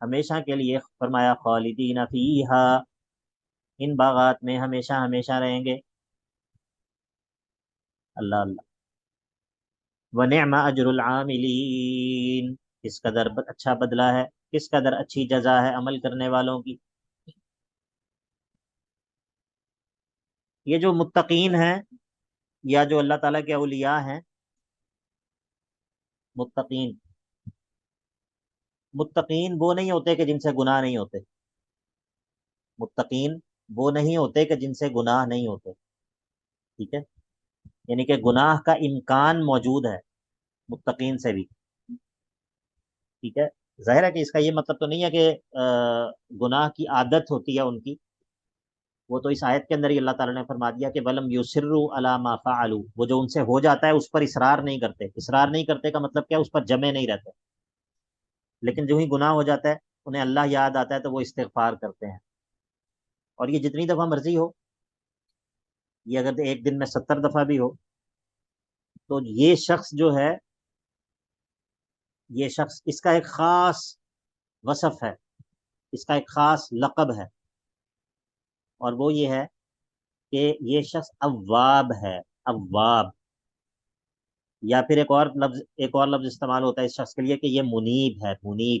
ہمیشہ کے لیے. فرمایا خالدین فیہا، ان باغات میں ہمیشہ ہمیشہ رہیں گے. اللہ اللہ. ونعم اجر العاملین، کس قدر اچھا بدلہ ہے، کس قدر اچھی جزا ہے عمل کرنے والوں کی. یہ جو متقین ہیں یا جو اللہ تعالیٰ کے اولیاء ہیں، متقین وہ نہیں ہوتے کہ جن سے گناہ نہیں ہوتے، متقین وہ نہیں ہوتے کہ جن سے گناہ نہیں ہوتے. ٹھیک ہے، یعنی کہ گناہ کا امکان موجود ہے متقین سے بھی. ٹھیک ہے، ظاہر ہے کہ اس کا یہ مطلب تو نہیں ہے کہ گناہ کی عادت ہوتی ہے ان کی، وہ تو اس آیت کے اندر ہی اللہ تعالیٰ نے فرما دیا کہ وَلَمْ يُصِرُّوا عَلَى مَا فَعَلُوا، وہ جو ان سے ہو جاتا ہے اس پر اصرار نہیں کرتے. اصرار نہیں کرتے کا مطلب کیا؟ اس پر جمے نہیں رہتے، لیکن جو ہی گناہ ہو جاتا ہے انہیں اللہ یاد آتا ہے تو وہ استغفار کرتے ہیں. اور یہ جتنی دفعہ مرضی ہو، یہ اگر ایک دن میں 70 دفعہ بھی ہو، تو یہ شخص جو ہے، یہ شخص، اس کا ایک خاص وصف ہے، اس کا ایک خاص لقب ہے، اور وہ یہ ہے کہ یہ شخص اواب ہے. اواب، یا پھر ایک اور لفظ استعمال ہوتا ہے اس شخص کے لیے کہ یہ منیب ہے. منیب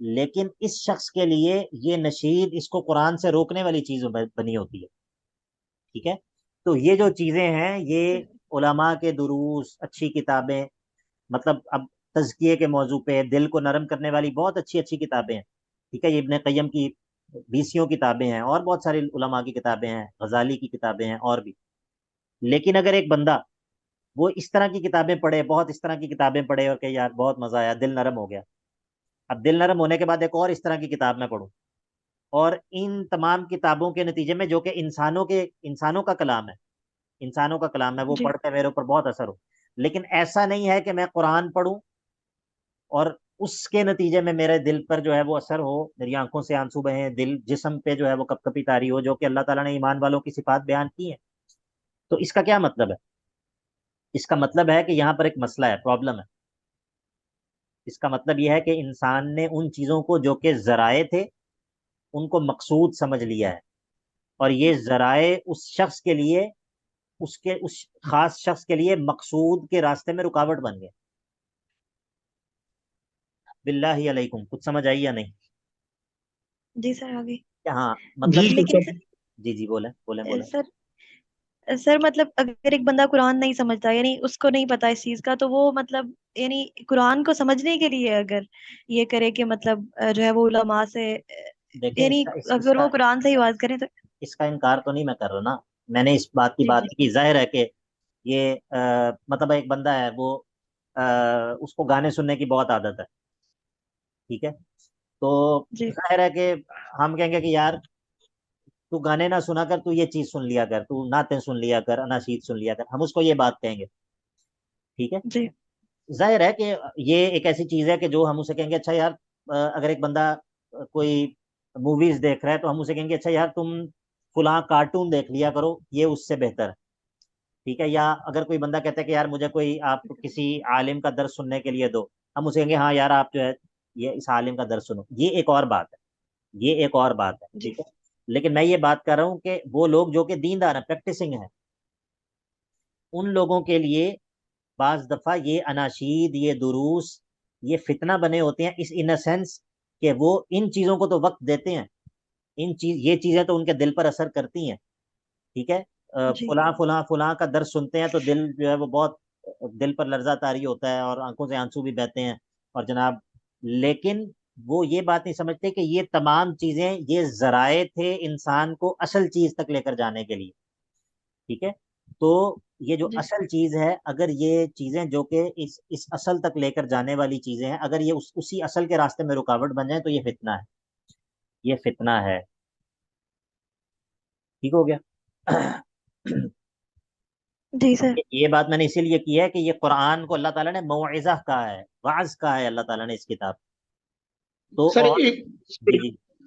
لیکن اس شخص کے لیے یہ نشید اس کو قرآن سے روکنے والی چیز بنی ہوتی ہے. ٹھیک ہے. تو یہ جو چیزیں ہیں یہ علماء کے دروس، اچھی کتابیں، مطلب اب تزکیے کے موضوع پہ دل کو نرم کرنے والی بہت اچھی اچھی کتابیں ہیں. ٹھیک ہے. یہ ابن قیم کی 20 کتابیں ہیں، اور بہت ساری علماء کی کتابیں ہیں، غزالی کی کتابیں ہیں اور بھی. لیکن اگر ایک بندہ وہ اس طرح کی کتابیں پڑھے، بہت اس طرح کی کتابیں پڑھے اور کہ یار بہت مزہ آیا، دل نرم ہو گیا، اب دل نرم ہونے کے بعد ایک اور اس طرح کی کتاب میں پڑھوں، اور ان تمام کتابوں کے نتیجے میں جو کہ انسانوں کا کلام ہے، انسانوں کا کلام ہے، وہ جی پڑھ کے میرے اوپر بہت اثر ہو. لیکن ایسا نہیں ہے کہ میں قرآن پڑھوں اور اس کے نتیجے میں میرے دل پر جو ہے وہ اثر ہو، میری آنکھوں سے آنسو بہیں، دل جسم پہ جو ہے وہ کپ کپی طاری ہو، جو کہ اللہ تعالیٰ نے ایمان والوں کی صفات بیان کی ہیں. تو اس کا کیا مطلب ہے؟ اس کا مطلب ہے کہ یہاں پر ایک مسئلہ ہے، پرابلم ہے. اس کا مطلب یہ ہے کہ انسان نے ان چیزوں کو جو کہ ذرائع تھے ان کو مقصود سمجھ لیا ہے، اور یہ ذرائع اس شخص کے لیے، اس خاص شخص کے لیے مقصود کے راستے میں رکاوٹ بن گئے. باللہ علیکم کچھ سمجھ آئی یا نہیں؟ جی سر آگے. ہاں مطلب جی لیکن سر. جی بولیں بولیں. سر مطلب اگر ایک بندہ قرآن نہیں سمجھتا، یعنی اس کو نہیں پتا اس چیز کا، تو وہ مطلب یعنی قرآن کو سمجھنے کے لیے اگر یہ کرے کہ مطلب جو ہے وہ علماء سے دیکھیں یعنی اگر وہ قرآن سے ہی بات کریں تو. اس کا انکار تو نہیں میں کر رہا نا، میں نے اس بات کی جی بات جی کی. ظاہر ہے کہ یہ مطلب ایک بندہ ہے وہ اس کو گانے سننے کی بہت عادت ہے. ٹھیک ہے. تو جی ظاہر ہے کہ ہم کہیں گے کہ یار تو گانے نہ سنا کر، تو یہ چیز سن لیا کر، تو نعتیں سن لیا کر، اناشید سن لیا کر، ہم اس کو یہ بات کہیں گے. ٹھیک ہے. جی ظاہر ہے کہ یہ ایک ایسی چیز ہے کہ جو ہم اسے کہیں گے اچھا یار اگر ایک بندہ کوئی موویز دیکھ رہا ہے تو ہم اسے کہیں گے اچھا یار تم فلاں کارٹون دیکھ لیا کرو، یہ اس سے بہتر ہے. ٹھیک ہے. یا اگر کوئی بندہ کہتا ہے کہ یار مجھے کوئی آپ کسی عالم کا درس سننے کے لیے دو، ہم اسے کہیں گے ہاں یار آپ جو ہے یہ اس عالم کا درس سنو. یہ ایک اور بات ہے، یہ ایک اور بات ہے. جی ٹھیک ہے. لیکن میں یہ بات کر رہا ہوں کہ وہ لوگ جو کہ دیندار ہیں، پریکٹسنگ ہیں، ان لوگوں کے لیے بعض دفعہ یہ اناشید، یہ دروس، یہ فتنہ بنے ہوتے ہیں، اس ان سینس کہ وہ ان چیزوں کو تو وقت دیتے ہیں، یہ چیزیں تو ان کے دل پر اثر کرتی ہیں. ٹھیک ہے. جی فلاں فلاں فلاں کا درس سنتے ہیں تو دل جو ہے وہ بہت، دل پر لرزہ طاری ہوتا ہے اور آنکھوں سے آنسو بھی بہتے ہیں اور جناب. لیکن وہ یہ بات نہیں سمجھتے کہ یہ تمام چیزیں یہ ذرائع تھے انسان کو اصل چیز تک لے کر جانے کے لیے. ٹھیک ہے. تو یہ جو جی اصل چیز ہے، اگر یہ چیزیں جو کہ اس اصل تک لے کر جانے والی چیزیں ہیں، اگر یہ اسی اصل کے راستے میں رکاوٹ بن جائیں تو یہ فتنہ ہے، یہ فتنہ ہے. ٹھیک ہو گیا. جی سر. یہ بات میں نے اسی لیے کی ہے کہ یہ قرآن کو اللہ تعالیٰ نے موعظہ کہا ہے، واعظ کہا ہے اللہ تعالیٰ نے اس کتاب تو. سر اور ایک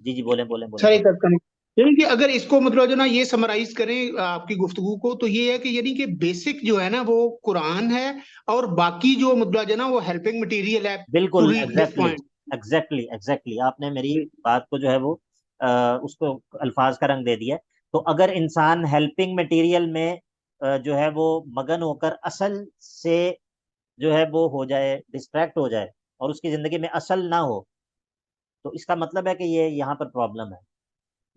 جی بولیں بولیں بولیں سر بولیں. ایک کریں، یعنی کہ اگر اس کو مطلب جو نا یہ سمرائز کریں آپ کی گفتگو کو، تو یہ ہے کہ یعنی کہ بیسک جو ہے نا وہ قرآن ہے، اور باقی جو مطلب جو ہے نا وہ ہیلپنگ مٹیریل ہے ٹو بالکل reach this exactly point. Exactly آپ نے میری بات کو جو ہے وہ اس کو الفاظ کا رنگ دے دیا. تو اگر انسان ہیلپنگ مٹیریل میں جو ہے وہ مگن ہو کر اصل سے جو ہے وہ ہو جائے، ڈسٹریکٹ ہو جائے اور اس کی زندگی میں اصل نہ ہو، تو اس کا مطلب ہے کہ یہ یہاں پر پرابلم ہے،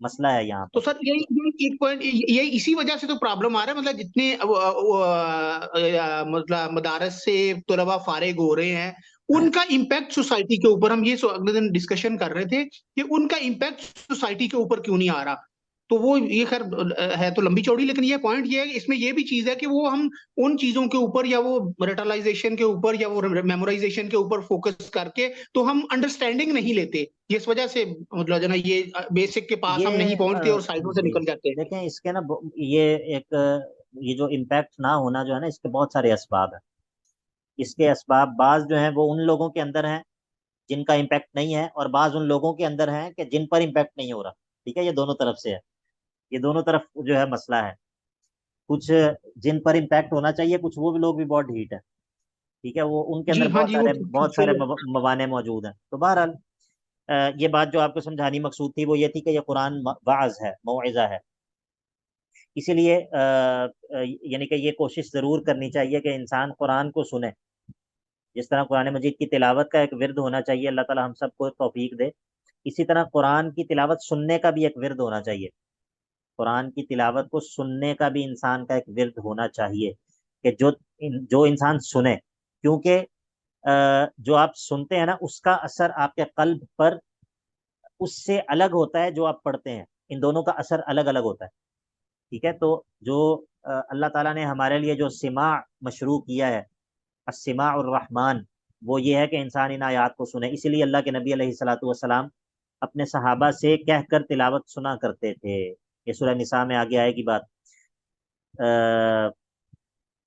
مسئلہ ہے یہاں پر. تو سر یہی ایک پوائنٹ، یہی اسی وجہ سے تو پرابلم آ رہا ہے. مطلب جتنے مطلب مدارس سے طلبا فارغ ہو رہے ہیں، ان کا امپیکٹ سوسائٹی کے اوپر، ہم یہ اگلے دن ڈسکشن کر رہے تھے کہ ان کا امپیکٹ سوسائٹی کے اوپر کیوں نہیں آ رہا. تو وہ یہ خیر ہے تو لمبی چوڑی، لیکن یہ پوائنٹ یہ ہے کہ اس میں یہ بھی چیز ہے کہ وہ ہم ان چیزوں کے اوپر یا وہ ریٹلائزیشن کے اوپر یا وہ میمورائزیشن کے اوپر فوکس کر کے تو ہم انڈرسٹینڈنگ نہیں لیتے، جس وجہ سے مطلب جو نا یہ بیسک کے پاس ہم نہیں پہنچتے اور سائڈوں سے جی نکل جاتے ہیں. دیکھیں اس کے نا یہ ایک یہ جو امپیکٹ نہ ہونا جو ہے نا، اس کے بہت سارے اسباب ہیں. اس کے اسباب بعض جو ہیں وہ ان لوگوں کے اندر ہیں جن کا امپیکٹ نہیں ہے، اور بعض ان لوگوں کے اندر ہیں کہ جن پر امپیکٹ نہیں ہو رہا. ٹھیک ہے. یہ دونوں طرف سے ہے، یہ دونوں طرف جو ہے مسئلہ ہے. کچھ جن پر امپیکٹ ہونا چاہیے، کچھ وہ بھی لوگ بھی بہت ڈھیٹ ہیں. ٹھیک ہے. وہ ان کے جی اندر ہاں بہت جی وہ سارے بہت صحیح سارے ہے. موانع موجود ہیں. تو بہرحال یہ بات جو آپ کو سمجھانی مقصود تھی وہ یہ تھی کہ یہ قرآن واعظ ہے، موعظہ ہے. اسی لیے یعنی کہ یہ کوشش ضرور کرنی چاہیے کہ انسان قرآن کو سنے. جس طرح قرآن مجید کی تلاوت کا ایک ورد ہونا چاہیے، اللہ تعالی ہم سب کو توفیق دے، اسی طرح قرآن کی تلاوت سننے کا بھی ایک ورد ہونا چاہیے، قرآن کی تلاوت کو سننے کا بھی انسان کا ایک ورد ہونا چاہیے، کہ جو انسان سنے، کیونکہ جو آپ سنتے ہیں نا اس کا اثر آپ کے قلب پر اس سے الگ ہوتا ہے جو آپ پڑھتے ہیں، ان دونوں کا اثر الگ الگ ہوتا ہے، ٹھیک ہے؟ تو جو اللہ تعالیٰ نے ہمارے لیے جو سماع مشروع کیا ہے، السماع الرحمن، وہ یہ ہے کہ انسان ان آیات کو سنے، اسی لیے اللہ کے نبی علیہ الصلوۃ والسلام اپنے صحابہ سے کہہ کر تلاوت سنا کرتے تھے۔ یہ سورہ نساء میں آگے آئے گی بات۔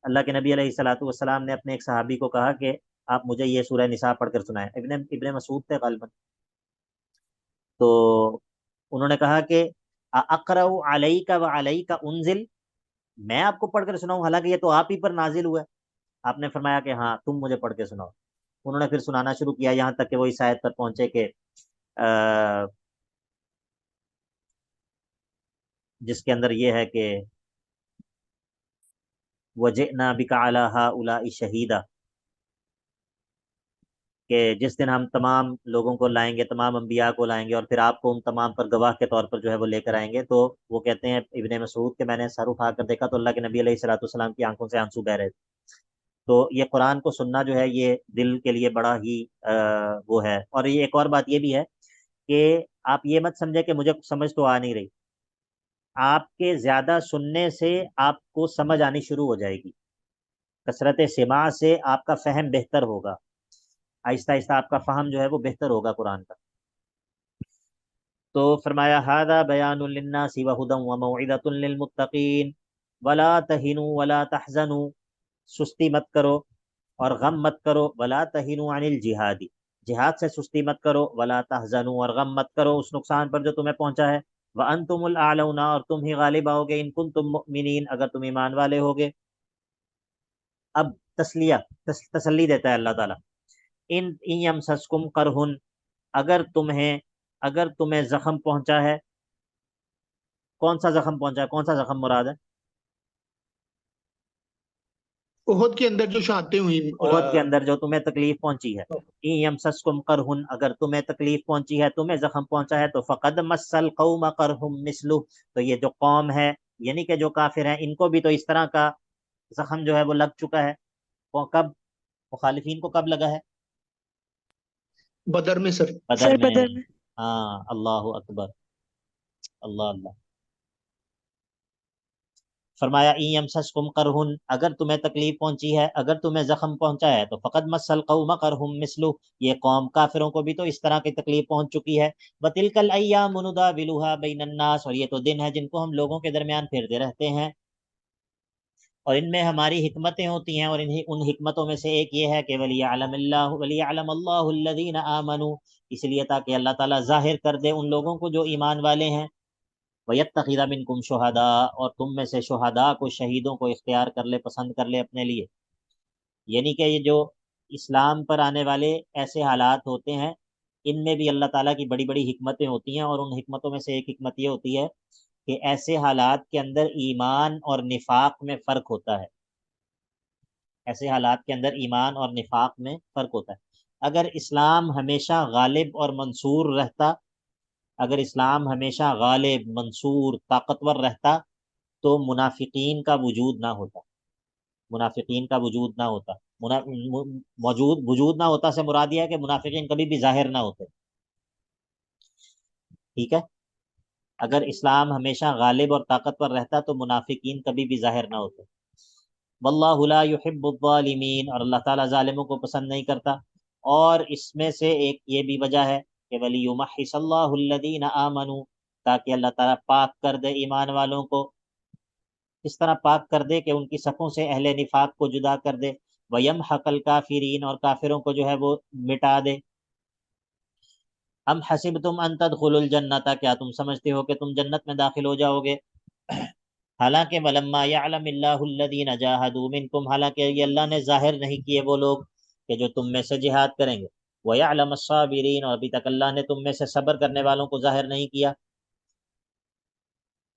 اللہ کے نبی علیہ الصلوۃ والسلام نے اپنے ایک صحابی کو کہا کہ آپ مجھے یہ سورہ نساء پڑھ کر سنائیں، ابن مسعود تھے غالباً، تو انہوں نے کہا کہ اقرأ علیک وعلیک انزل، میں آپ کو پڑھ کر سناؤں حالانکہ یہ تو آپ ہی پر نازل ہوا ہے؟ آپ نے فرمایا کہ ہاں تم مجھے پڑھ کے سناؤ۔ انہوں نے پھر سنانا شروع کیا یہاں تک کہ وہ اس آیت پر پہنچے کہ جس کے اندر یہ ہے کہ وجئنا بک علی ہؤلاء شہیدا، کہ جس دن ہم تمام لوگوں کو لائیں گے، تمام انبیاء کو لائیں گے، اور پھر آپ کو ان تمام پر گواہ کے طور پر جو ہے وہ لے کر آئیں گے۔ تو وہ کہتے ہیں ابن مسعود کہ میں نے سر اٹھا کر دیکھا تو اللہ کے نبی علیہ الصلوۃ والسلام کی آنکھوں سے آنسو بہ رہے تھے۔ تو یہ قرآن کو سننا جو ہے یہ دل کے لیے بڑا ہی وہ ہے۔ اور یہ ایک اور بات یہ بھی ہے کہ آپ یہ مت سمجھے کہ مجھے سمجھ تو آ نہیں رہی، آپ کے زیادہ سننے سے آپ کو سمجھ آنی شروع ہو جائے گی، کثرت سماع سے آپ کا فہم بہتر ہوگا، آہستہ آہستہ آپ کا فہم جو ہے وہ بہتر ہوگا قرآن کا۔ تو فرمایا ھذا بیان للناس وہدی وموعظۃ للمتقین ولا تہنوا ولا تحزنوا، سستی مت کرو اور غم مت کرو، ولا تہنوا عن الجہاد، جہاد سے سستی مت کرو، ولا تحزنوا اور غم مت کرو اس نقصان پر جو تمہیں پہنچا ہے، وانتم الاعلون اور تم ہی غالب آؤ گے، ان کنتم مؤمنین اگر تم ایمان والے ہوگے۔ اب تسلی دیتا ہے اللہ تعالیٰ، ان یمسسکم قرحن، اگر تمہیں زخم پہنچا ہے، کون سا زخم پہنچا ہے، کون سا زخم مراد ہے؟ احد کے اندر جو شہادتیں ہوئی، احد کے اندر جو تمہیں تکلیف پہنچی ہے، ان یمسسکم قرحن، اگر تمہیں تکلیف پہنچی ہے، تمہیں زخم پہنچا ہے، تو فقد مس القوم قرح مثلہ، تو یہ جو قوم ہے یعنی کہ جو کافر ہیں ان کو بھی تو اس طرح کا زخم جو ہے وہ لگ چکا ہے۔ وہ کب مخالفین کو کب لگا ہے؟ بدر میں سر، بدر میں۔ بدر میں۔ ہاں اللہ اکبر، اللہ اللہ۔ فرمایا ان یمسسکم قرحن، اگر تمہیں تکلیف پہنچی ہے، اگر تمہیں زخم پہنچا ہے، تو فقد مس القوم قرح مثلہ، یہ قوم کافروں کو بھی تو اس طرح کی تکلیف پہنچ چکی ہے۔ وتلک الایام نداولها بین الناس، اور یہ تو دن ہے جن کو ہم لوگوں کے درمیان پھیرتے رہتے ہیں، اور ان میں ہماری حکمتیں ہوتی ہیں، اور ان حکمتوں میں سے ایک یہ ہے کہ ولیعلم اللہ الذین آمنوا، اس لیے تاکہ اللہ تعالیٰ ظاہر کر دے ان لوگوں کو جو ایمان والے ہیں، وَيَتَّخِذَ مِنْكُمْ شُهَدَاءَ، اور تم میں سے شہداء کو، شہیدوں کو اختیار کر لے، پسند کر لے اپنے لیے۔ یعنی کہ یہ جو اسلام پر آنے والے ایسے حالات ہوتے ہیں ان میں بھی اللہ تعالیٰ کی بڑی بڑی حکمتیں ہوتی ہیں، اور ان حکمتوں میں سے ایک حکمت یہ ہوتی ہے کہ ایسے حالات کے اندر ایمان اور نفاق میں فرق ہوتا ہے، ایسے حالات کے اندر ایمان اور نفاق میں فرق ہوتا ہے۔ اگر اسلام ہمیشہ غالب اور منصور رہتا، اگر اسلام ہمیشہ غالب، منصور، طاقتور رہتا، تو منافقین کا وجود نہ ہوتا، منافقین کا وجود نہ ہوتا، وجود نہ ہوتا سے مراد یہ ہے کہ منافقین کبھی بھی ظاہر نہ ہوتے، ٹھیک ہے؟ اگر اسلام ہمیشہ غالب اور طاقتور رہتا تو منافقین کبھی بھی ظاہر نہ ہوتے۔ واللہ لا يحب الظالمین، اور اللہ تعالیٰ ظالموں کو پسند نہیں کرتا۔ اور اس میں سے ایک یہ بھی وجہ ہے کہ وَلِيُمَحِّصَ اللَّهُ الَّذِينَ آمَنُوا، تاکہ اللہ تعالیٰ پاک کر دے ایمان والوں کو، اس طرح پاک کر دے کہ ان کی صفوں سے اہل نفاق کو جدا کر دے، وَيَمْحَقَ الْكَافِرِينَ، اور کافروں کو جو ہے وہ مٹا دے۔ ام حسبتم ان تدخلوا الجنۃ، کیا تم سمجھتے ہو کہ تم جنت میں داخل ہو جاؤ گے؟ حالانکہ ولما یعلم اللہ الذین جاہدوا منکم، حالانکہ یہ اللہ نے ظاہر نہیں کیے وہ لوگ کہ جو تم میں سے جہاد کریں گے، ویعلم الصابرین، اور ابھی تک اللہ نے تم میں سے صبر کرنے والوں کو ظاہر نہیں کیا۔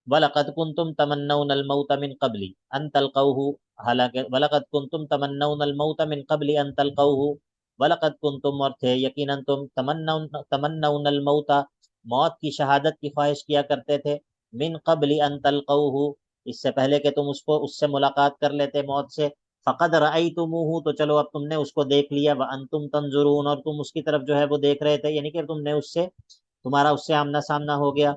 وَلَقَدْ كُنْتُمْ تَمَنَّوْنَ الْمَوْتَ مِنْ قَبْلِ أَنْ تَلْقَوْهُ، حالانکہ وَلَقَدْ كُنْتُمْ تَمَنَّوْنَ الْمَوْتَ مِنْ قَبْلِ أَنْ تَلْقَوْهُ، وَلَقَدْ كُنْتُمْ، اور تھے یقیناً تم، تمنون الموت، موت کی شہادت کی خواہش کیا کرتے تھے، من قبل ان تلقوه، اس سے پہلے کہ تم اس سے ملاقات کر لیتے موت سے، فقد رأیتموہ، تو چلو اب تم نے اس کو دیکھ لیا، وانتم تنظرون، اور تم اس کی طرف جو ہے وہ دیکھ رہے تھے، یعنی کہ تم نے تمہارا اس سے آمنا سامنا ہو گیا۔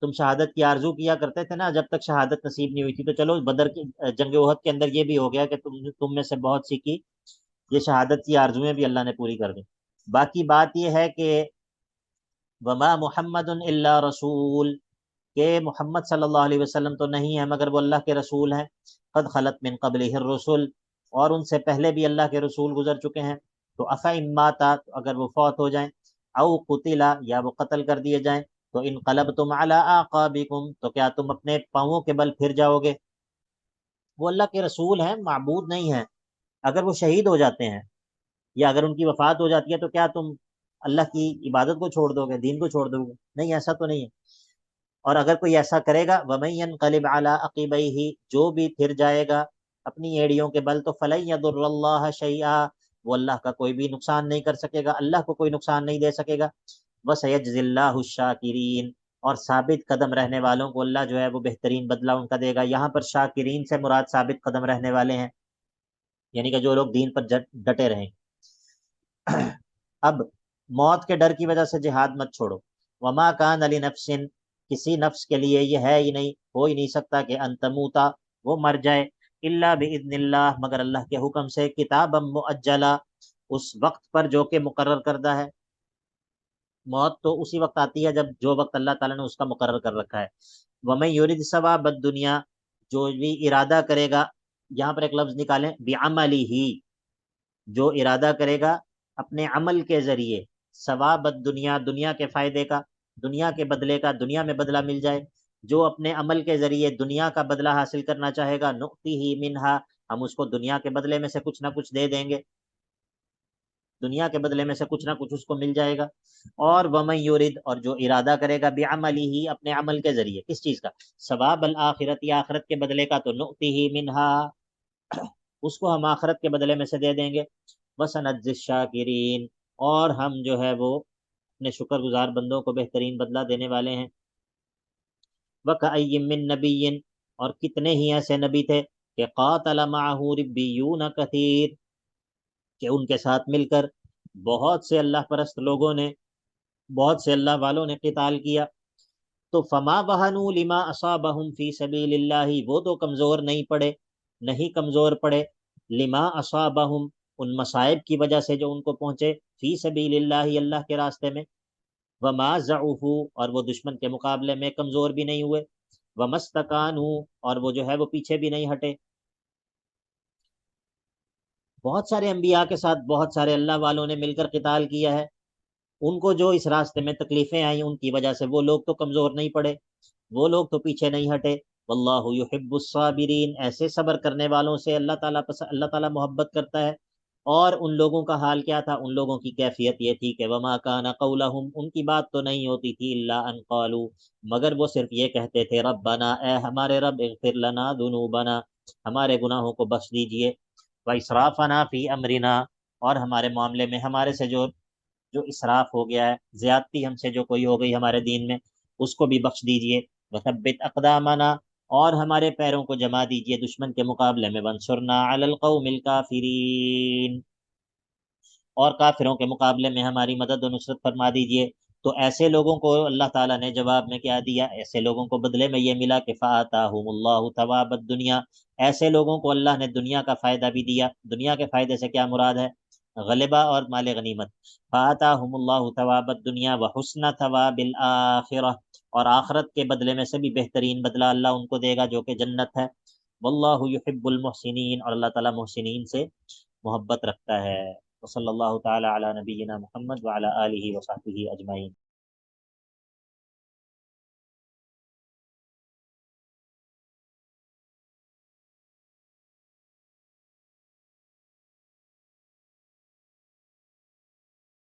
تم شہادت کی آرزو کیا کرتے تھے نا، جب تک شہادت نصیب نہیں ہوئی تھی، تو چلو بدر کی جنگ احد کے اندر یہ بھی ہو گیا کہ تم میں سے بہت سی کی یہ شہادت کی آرزویں بھی اللہ نے پوری کر دی۔ باقی بات یہ ہے کہ وما محمد الا رسول، کہ محمد صلی اللہ علیہ وسلم تو نہیں ہے مگر وہ اللہ کے رسول ہیں، قد خلت من قبلہ الرسل، اور ان سے پہلے بھی اللہ کے رسول گزر چکے ہیں، تو افئن ماتا، اگر وہ فوت ہو جائیں، او قتلا، یا وہ قتل کر دیے جائیں، تو انقلبتم علی اعقابکم، تو کیا تم اپنے پاؤں کے بل پھر جاؤ گے؟ وہ اللہ کے رسول ہیں، معبود نہیں ہیں، اگر وہ شہید ہو جاتے ہیں یا اگر ان کی وفات ہو جاتی ہے تو کیا تم اللہ کی عبادت کو چھوڑ دو گے، دین کو چھوڑ دو گے؟ نہیں، ایسا تو نہیں ہے۔ اور اگر کوئی ایسا کرے گا، وَمَن يَنْقَلِبْ عَلَىٰ عَقِبَيْهِ، جو بھی پھر جائے گا اپنی ایڑیوں کے بل، تو فَلَن يَضُرَّ اللَّهَ شَيْئًا، وہ اللہ کا کوئی بھی نقصان نہیں کر سکے گا، اللہ کو کوئی نقصان نہیں دے سکے گا۔ وَسَيَجْزِي اللَّهُ الشَّاكِرِينَ، اور ثابت قدم رہنے والوں کو اللہ جو ہے وہ بہترین بدلہ ان کا دے گا۔ یہاں پر شاکرین سے مراد ثابت قدم رہنے والے ہیں، یعنی کہ جو لوگ دین پر ڈٹے رہیں۔ اب موت کے ڈر کی وجہ سے جہاد مت چھوڑو۔ وما کان لنفس، کسی نفس کے لیے یہ ہے ہی نہیں، ہو ہی نہیں سکتا کہ ان تموتا، وہ مر جائے، الا باذن اللہ، مگر اللہ کے حکم سے، کتابا مؤجلا، اس وقت پر جو کہ مقرر کردہ ہے۔ موت تو اسی وقت آتی ہے جب جو وقت اللہ تعالیٰ نے اس کا مقرر کر رکھا ہے۔ ومن یرید ثواب الدنیا، جو بھی ارادہ کرے گا، یہاں پر ایک لفظ نکالیں، بعملہ، جو ارادہ کرے گا اپنے عمل کے ذریعے، ثواب الدنیا، دنیا کے فائدے کا، دنیا کے بدلے کا، دنیا میں بدلہ مل جائے، جو اپنے عمل کے ذریعے دنیا کا بدلہ حاصل کرنا چاہے گا، نؤتیہ منہا، ہم اس کو دنیا کے بدلے میں سے کچھ نہ کچھ دے دیں گے، دنیا کے بدلے میں سے کچھ نہ کچھ اس کو مل جائے گا۔ اور ومن یرید، اور جو ارادہ کرے گا بعملہ، اپنے عمل کے ذریعے، کس چیز کا؟ ثواب الآخرت، یا آخرت کے بدلے کا، تو نؤتیہ منہا، اس کو ہم آخرت کے بدلے میں سے دے دیں گے۔ وسنجزی الشاکرین، اور ہم جو ہے وہ اپنے شکر گزار بندوں کو بہترین بدلہ دینے والے ہیں۔ وَكَأَيٍّ مِّن نَبِيٍّ، اور کتنے ہی ایسے نبی تھے کہ قاتل معه ربیون کثیر، کہ ان کے ساتھ مل کر بہت سے اللہ پرست لوگوں نے، بہت سے اللہ والوں نے قتال کیا، تو فما وہنوا لما اصابہم فی سبیل اللہ، وہ تو کمزور نہیں پڑے، نہیں کمزور پڑے، لما اصابہم، ان مصائب کی وجہ سے جو ان کو پہنچے، فی سبیل اللہ، اللہ کے راستے میں، وما ضعفوا، اور وہ دشمن کے مقابلے میں کمزور بھی نہیں ہوئے، وما استکانوا، اور وہ جو ہے وہ پیچھے بھی نہیں ہٹے۔ بہت سارے انبیاء کے ساتھ بہت سارے اللہ والوں نے مل کر قتال کیا ہے، ان کو جو اس راستے میں تکلیفیں آئیں ان کی وجہ سے وہ لوگ تو کمزور نہیں پڑے، وہ لوگ تو پیچھے نہیں ہٹے۔ واللہ یحب الصابرین، ایسے صبر کرنے والوں سے اللہ تعالیٰ محبت کرتا ہے۔ اور ان لوگوں کا حال کیا تھا؟ ان لوگوں کی کیفیت یہ تھی کہ وما کان قولہم، ان کی بات تو نہیں ہوتی تھی، الا ان قالوا، مگر وہ صرف یہ کہتے تھے، ربنا، اے ہمارے رب، اغفر لنا ذنوبنا، ہمارے گناہوں کو بخش دیجئے، واسرافنا فی امرنا، اور ہمارے معاملے میں ہمارے سے جو اسراف ہو گیا ہے، زیادتی ہم سے جو کوئی ہو گئی ہمارے دین میں، اس کو بھی بخش دیجئے، وثبت اقدامنا، اور ہمارے پیروں کو جما دیجئے دشمن کے مقابلے میں، وانصرنا علی القوم الکافرین، اور کافروں کے مقابلے میں ہماری مدد و نصرت فرما دیجئے۔ تو ایسے لوگوں کو اللہ تعالیٰ نے جواب میں کیا دیا؟ ایسے لوگوں کو بدلے میں یہ ملا کہ فآتاہم اللہ ثواب الدنیا، ایسے لوگوں کو اللہ نے دنیا کا فائدہ بھی دیا۔ دنیا کے فائدے سے کیا مراد ہے؟ غلبہ اور مال غنیمت۔ فآتاہم اللہ ثواب الدنیا وحسن ثواب الآخرہ، اور آخرت کے بدلے میں سے بھی بہترین بدلہ اللہ ان کو دے گا جو کہ جنت ہے۔ واللہ یحب المحسنین، اور اللہ تعالیٰ محسنین سے محبت رکھتا ہے۔ وصلی اللہ تعالی علی نبینا محمد وعلی آلہ وصحبہ اجمعین۔